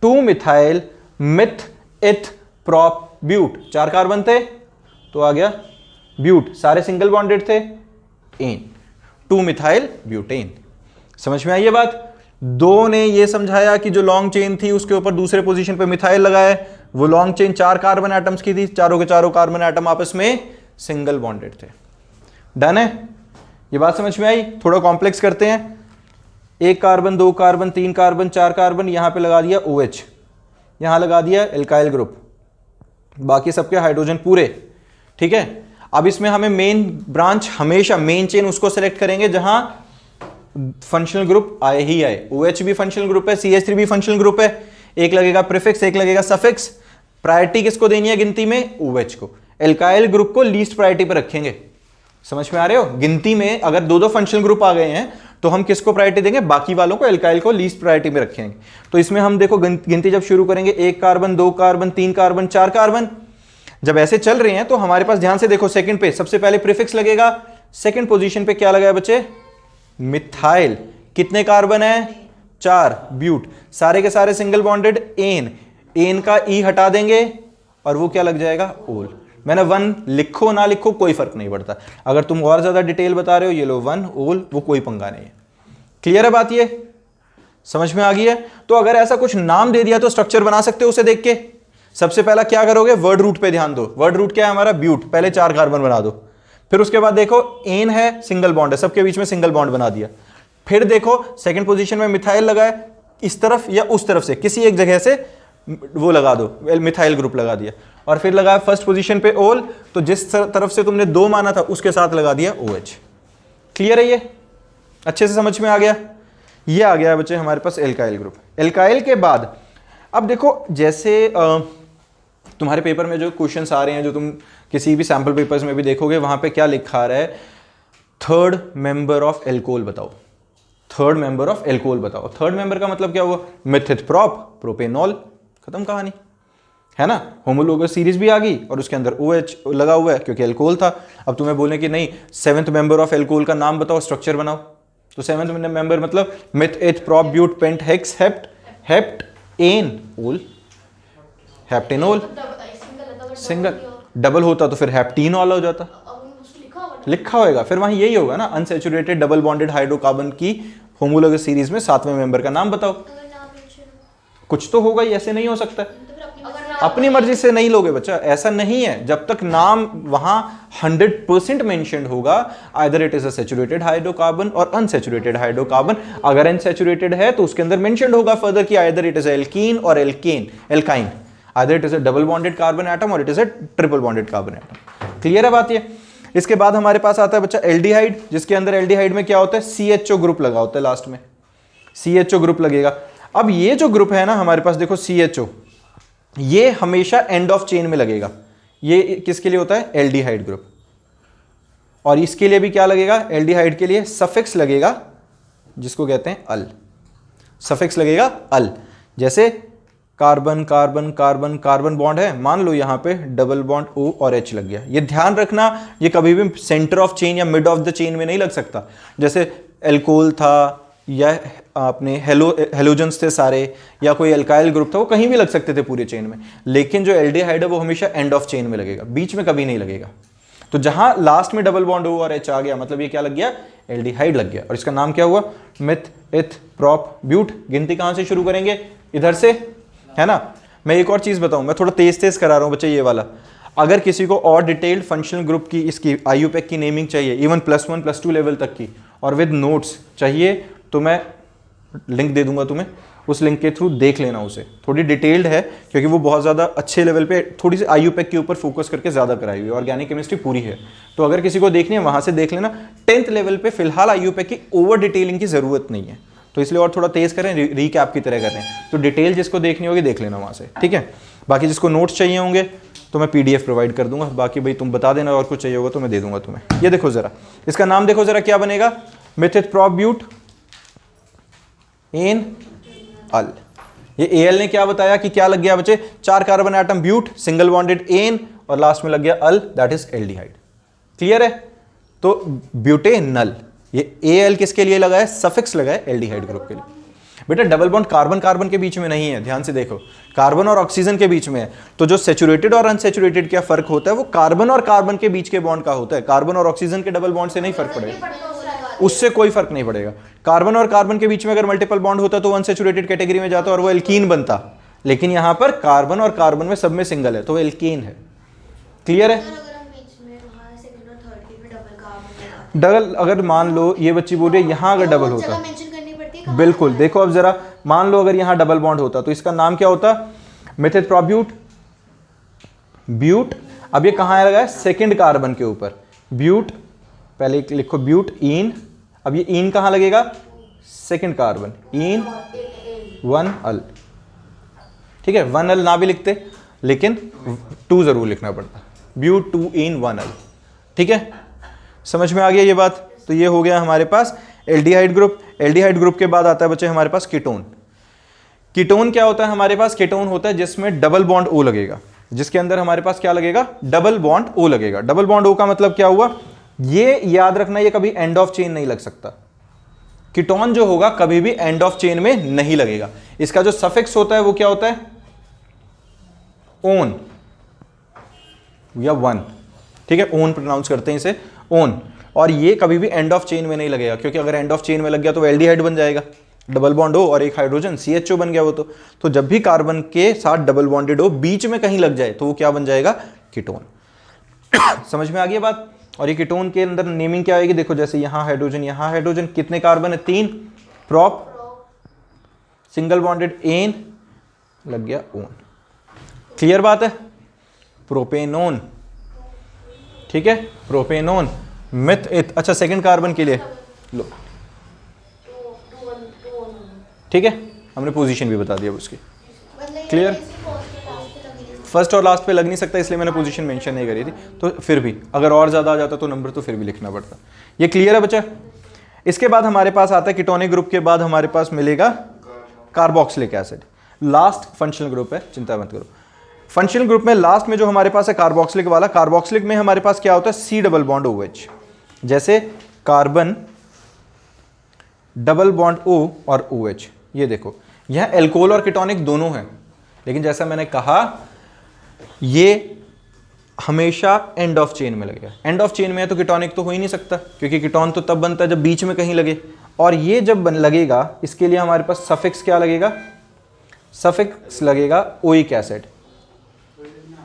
2 methyl meth eth prop but, 4 carbon थे तो आ गया ब्यूट, सारे सिंगल बॉन्डेड थे, एन। 2 methyl butane. समझ में आई ये बात। 2 ने ये समझाया कि जो लॉन्ग चेन थी उसके ऊपर दूसरे पोजीशन पे मिथाइल लगा है, वो लॉन्ग चेन 4 कार्बन एटम्स की थी, चारों के चारों कार्बन एटम आपस में सिंगल बॉन्डेड थे। डन है, ये बात समझ में आई। थोड़ा कॉम्प्लेक्स करते हैं, 1 कार्बन 2 कार्बन 3 कार्बन 4 कार्बन, यहां पे लगा दिया OH, यहां लगा दिया एल्काइल ग्रुप, बाकी सबके हाइड्रोजन पूरे। ठीक है, अब इसमें हमें मेन ब्रांच, हमेशा मेन चेन उसको सेलेक्ट करेंगे जहां फंक्शनल ग्रुप आए ही आए। OH भी फंक्शनल ग्रुप है, CH3 भी फंक्शनल ग्रुप है। एक लगेगा प्रीफिक्स, एक लगेगा सफिक्स। प्रायोरिटी किसको देनी है गिनती में, OH को। एल्काइल ग्रुप को लीस्ट प्रायोरिटी पर रखेंगे। समझ में आ रहे हो, गिनती में अगर 2 फंक्शनल ग्रुप आ गए हैं तो हम किसको प्रायोरिटी देंगे, बाकी वालों को, एल्काइल को लीस्ट प्रायोरिटी में रखेंगे। तो इसमें हम देखो गिनती जब शुरू करेंगे, 1 कार्बन 2 कार्बन 3 कार्बन 4 कार्बन, जब ऐसे चल रहे हैं तो हमारे पास ध्यान से देखो, सेकंड पे सबसे पहले प्रीफिक्स लगेगा। सेकंड पोजीशन पे क्या लगा है बच्चे, मिथाइल। कितने कार्बन है, 4, ब्यूट, सारे के सारे सिंगल बॉन्डेड, एन। एन का ई हटा देंगे और वो क्या लग जाएगा, ओल। मैंने 1 लिखो ना लिखो कोई फर्क नहीं पड़ता। अगर तुम और ज्यादा डिटेल बता रहे हो, ये लो 1 ओल, वो कोई पंगा नहीं है। क्लियर है बात, ये समझ में आ गई है। तो अगर ऐसा कुछ नाम दे दिया तो स्ट्रक्चर बना सकते हो उसे देख के। सबसे पहला क्या करोगे, वर्ड रूट पे ध्यान दो। वर्ड रूट क्या है हमारा, ब्यूट। पहले 4 कार्बन बना दो, फिर उसके बाद देखो एन है, सिंगल बॉन्ड है, सबके बीच में सिंगल बॉन्ड बना दिया। फिर देखो सेकंड पोजीशन में मिथाइल लगा है, इस तरफ या उस तरफ से किसी एक जगह से वो लगा दो, मिथाइल ग्रुप लगा दिया। और फिर लगा फर्स्ट पोजीशन पे ओल, तो जिस तरफ से तुमने 2 माना था उसके साथ लगा दिया OH। क्लियर है, ये अच्छे से समझ में आ गया। ये आ गया बच्चे हमारे पास एल्काइल ग्रुप। एल्काइल के बाद अब देखो, जैसे तुम्हारे पेपर में जो क्वेश्चंस आ रहे हैं, जो तुम किसी भी सैंपल पेपर्स में भी देखोगे, वहां पे क्या लिखा रहा है, थर्ड मेंबर ऑफ एल्कोहल बताओ। थर्ड मेंबर ऑफ एल्कोहल बताओ। थर्ड मेंबर का मतलब क्या हुआ, मिथित प्रोप प्रोपेनॉल, खत्म कहानी है ना। होमोलोगस सीरीज भी आ गई और उसके अंदर OH लगा हुआ है क्योंकि एल्कोहल था। अब तुम्हें बोले कि नहीं, 7th मेंबर ऑफ एल्कोहल का नाम बताओ, स्ट्रक्चर बनाओ। तो 7th मेंबर मतलब meth eth prop but pent hex hept hept ane ol, heptanol. Single, double होता तो फिर हेप्टीनॉल हो जाता, लिखा होगा फिर वहां यही होगा ना, अनसैचुरेटेड डबल बॉन्डेड हाइड्रोकार्बन की होमोलोगस सीरीज में 7वें मेंबर का नाम बताओ। कुछ तो होगा ही, ऐसे नहीं हो सकता। अपनी मर्जी से नहीं लोगे बच्चा, ऐसा नहीं है। जब तक नाम वहां 100% मेंशन्ड होगा, either it is a saturated hydrocarbon और अनसैचुरेटेड हाइड्रोकार्बन। अगर अनसैचुरेटेड है तो उसके अंदर मेंशन्ड होगा फर्दर कि आइदर इट इज एल्कीन और alkyne, either it is a double bonded carbon atom और it is a triple bonded carbon atom. Clear है बात ये। इसके बाद हमारे पास आता है बच्चा एल्डिहाइड, जिसके अंदर एल्डिहाइड में क्या होता है, CHO ग्रुप लगा होता है लास्ट में, CHO ग्रुप लगेगा। अब ये जो ग्रुप है ना हमारे पास, देखो CHO, ये हमेशा एंड ऑफ चेन में लगेगा। ये किसके लिए होता है, एल्डिहाइड ग्रुप। और इसके लिए भी क्या लगेगा, एल्डिहाइड के लिए सफिक्स लगेगा जिसको कहते हैं अल। सफिक्स लगेगा अल। जैसे carbon carbon carbon carbon bond है, मान लो यहां पे डबल बॉन्ड O और H लग गया। ये ध्यान रखना, ये कभी भी सेंटर ऑफ चेन या मिड ऑफ द चेन में नहीं लग सकता। जैसे एल्कोहल था या अपने हेलोजन्स थे सारे, या कोई एल्काइल ग्रुप था, वो कहीं भी लग सकते थे पूरे चेन में। लेकिन जो एल्डिहाइड है वो हमेशा एंड ऑफ चेन में लगेगा, बीच में कभी नहीं लगेगा। तो जहां लास्ट में डबल बॉन्ड O और H आ गया मतलब ये क्या लग गया, एल्डिहाइड लग गया। और इसका नाम क्या हुआ, मिथ इथ प्रोप ब्यूट। गिनती कहां से शुरू करेंगे, इधर से, है ना। मैं एक और चीज बताऊं, मैं थोड़ा तेज तेज करा रहा हूं बच्चे ये वाला। अगर किसी को और डिटेल्ड फंक्शनल ग्रुप की इसकी IUPAC की नेमिंग चाहिए, इवन +1 +2 लेवल तक की, और विद नोट्स चाहिए, तो मैं लिंक दे दूंगा तुम्हें, उस लिंक के थ्रू देख लेना उसे। थोड़ी डिटेल्ड है क्योंकि वो बहुत ज़्यादा अच्छे लेवल पे थोड़ी सी IUPAC के ऊपर फोकस करके ज़्यादा कराई हुई है, ऑर्गेनिक केमिस्ट्री पूरी है। तो अगर किसी को देखनी है वहाँ से देख लेना। 10th लेवल पे फिलहाल IUPAC की ओवर डिटेलिंग की ज़रूरत नहीं है, तो इसलिए और थोड़ा तेज़ करें, रीकैप की तरह कर रहे हैं। तो डिटेल जिसको देखनी होगी देख लेना वहाँ से, ठीक है। बाकी जिसको नोट्स चाहिए होंगे तो मैं PDF प्रोवाइड कर दूंगा। बाकी भाई तुम बता देना, और कुछ चाहिए होगा तो मैं दे दूंगा तुम्हें। ये देखो ज़रा, इसका नाम देखो ज़रा क्या बनेगा, मिथित प्रोप ब्यूट एन अल। ये AL ने क्या बताया कि क्या लग गया बच्चे, 4 carbon atom but, single bonded ane, और लास्ट में लग गया al, that is aldehyde. Clear है। तो ब्यूटेनल, ये AL किसके लिए लगा है, सफिक्स लगा है एल्डिहाइड ग्रुप के लिए। बेटा डबल बॉन्ड कार्बन कार्बन के बीच में नहीं है, ध्यान से देखो, कार्बन और ऑक्सीजन के बीच में है। तो जो सैचुरेटेड और अनसैचुरेटेड क्या फर्क होता है, वो कार्बन और कार्बन के बीच के बॉन्ड का होता है। कार्बन और ऑक्सीजन के डबल बॉन्ड से नहीं फर्क पड़ेगा, उससे कोई फर्क नहीं पड़ेगा। कार्बन और कार्बन के बीच में अगर मल्टीपल बॉन्ड होता तो अनसैचुरेटेड कैटेगरी में जाता और वो एल्कीन बनता, लेकिन यहां पर कार्बन और कार्बन में सब में सिंगल है तो वो एल्कीन है। क्लियर है। डबल अगर मान लो, ये बच्ची बोल रही है यहां अगर डबल होता, बिल्कुल देखो अब जरा, मान लो अगर यहां डबल बॉन्ड होता तो इसका नाम क्या होता, मिथित प्रोब्यूट ब्यूट। अब ये कहां लगा है, सेकंड कार्बन के ऊपर, ब्यूट, पहले लिखो ब्यूट इन। अब ये इन कहां लगेगा, सेकंड कार्बन, इन 1 अल, ठीक है। 1 अल ना भी लिखते लेकिन 2 जरूर लिखना पड़ता, ब्यूट 2 इन 1 अल, ठीक है। समझ में आ गया ये बात। तो ये हो गया हमारे पास एल्डिहाइड ग्रुप। एल्डिहाइड ग्रुप के बाद आता है बच्चे हमारे पास कीटोन। कीटोन क्या होता है, हमारे पास कीटोन होता है जिसमें डबल बॉन्ड O लगेगा, जिसके अंदर हमारे पास क्या लगेगा, डबल बॉन्ड O लगेगा। डबल बॉन्ड O का मतलब क्या हुआ, ये याद रखना, ये कभी एंड ऑफ चेन नहीं लग सकता। कीटोन जो होगा कभी भी एंड ऑफ चेन में नहीं लगेगा। इसका जो सफिक्स होता है वो क्या होता है, ओन या 1, ठीक है, ओन प्रोनाउंस करते हैं इसे, ओन। और ये कभी भी एंड ऑफ चेन में नहीं लगेगा, क्योंकि अगर एंड ऑफ चेन में लग गया तो एल्डिहाइड बन जाएगा, डबल बॉन्ड O और एक हाइड्रोजन CHO बन गया वो। तो जब भी कार्बन के साथ डबल बॉन्डेड O बीच में कहीं लग जाए तो वो क्या बन जाएगा, कीटोन। समझ में आ गई बात। और ये कीटोन के अंदर नेमिंग क्या आएगी, देखो जैसे यहां हाइड्रोजन, कितने कार्बन है, 3, प्रोप, सिंगल बॉन्डेड एन, लग गया ओन। क्लियर बात है। प्रोपेनोन, ठीक है, प्रोपेनोन, मिथ इथ। अच्छा सेकंड कार्बन के लिए लो, ठीक है, हमने पोजीशन भी बता दिया उसकी। क्लियर। फर्स्ट और लास्ट पे लग नहीं सकता इसलिए मैंने पोजीशन मेंशन नहीं करी थी। तो फिर भी अगर और ज़्यादा आ जाता तो नंबर तो फिर भी लिखना पड़ता। ये क्लियर है बच्चा। इसके बाद हमारे पास आता है कीटोनिक ग्रुप के बाद हमारे पास मिलेगा carboxylic acid. Last functional group है, चिंता मत करो। फंक्शनल ग्रुप में लास्ट में जो हमारे पास है कार्बोक्सिलिक वाला, कार्बोक्सिलिक में हमारे पास क्या होता है, C डबल बॉन्ड OH। जैसे कार्बन डबल बॉन्ड O और OH, ये देखो यह एल्कोहल और कीटोनिक दोनों हैं, लेकिन जैसा मैंने कहा ये हमेशा एंड ऑफ चेन में लगेगा। एंड ऑफ चेन में है तो कीटोनिक तो हो ही नहीं सकता, क्योंकि कीटोन तो तब बनता है जब बीच में कहीं लगे। और ये जब लगेगा इसके लिए हमारे पास सफिक्स क्या लगेगा, सफिक्स लगेगा ओइक एसिड।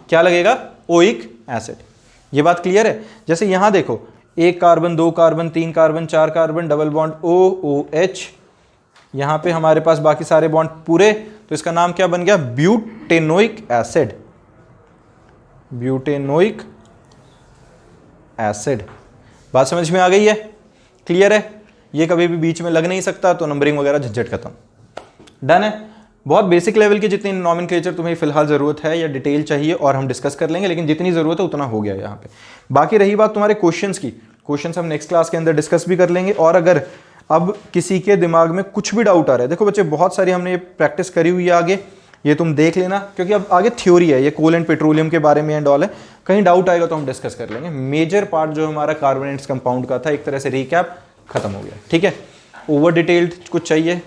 क्या लगेगा, ओइक एसिड। ये बात क्लियर है। जैसे यहां देखो 1 carbon 2 carbon 3 carbon 4 carbon double bond OOH, यहां पे हमारे पास बाकी सारे बॉन्ड पूरे, तो इसका नाम क्या बन गया, ब्यूटेनोइक एसिड। Butanoic acid. बात समझ में आ गई है, क्लियर है। ये कभी भी बीच में लग नहीं सकता, तो नंबरिंग वगैरह झंझट खत्म। डन है। बहुत बेसिक लेवल की जितनी नॉमेनक्लेचर तुम्हें फिलहाल जरूरत है या डिटेल चाहिए और हम डिस्कस कर लेंगे, लेकिन जितनी जरूरत है उतना हो गया यहाँ पे। बाकी रही बात तुम्हारे क्वेश्चंस की, क्वेश्चंस हम नेक्स्ट क्लास के अंदर डिस्कस भी कर लेंगे। और अगर अब किसी के दिमाग में कुछ भी डाउट आ रहा है, देखो बच्चे बहुत सारी हमने ये प्रैक्टिस करी हुई है, आगे ये तुम देख लेना, क्योंकि अब आगे थ्योरी है, ये कोल एंड पेट्रोलियम के बारे में एंड ऑल है। कहीं डाउट आएगा तो हम डिस्कस कर लेंगे। मेजर पार्ट जो हमारा कार्बोनेट्स कंपाउंड का था, एक तरह से रिकैप खत्म हो गया, ठीक है। ओवर डिटेल्ड कुछ चाहिए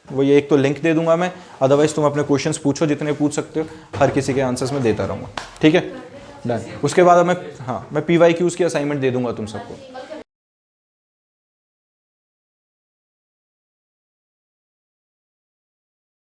वो ये एक तो लिंक दे दूंगा मैं, अदरवाइज तुम अपने क्वेश्चंस पूछो जितने पूछ सकते हो, हर किसी के आंसर्स में देता रहूँगा, ठीक है। डन। उसके बाद अब मैं, हाँ, मैं पी वाई क्यूज़ की असाइनमेंट दे दूंगा तुम सबको। सिंगल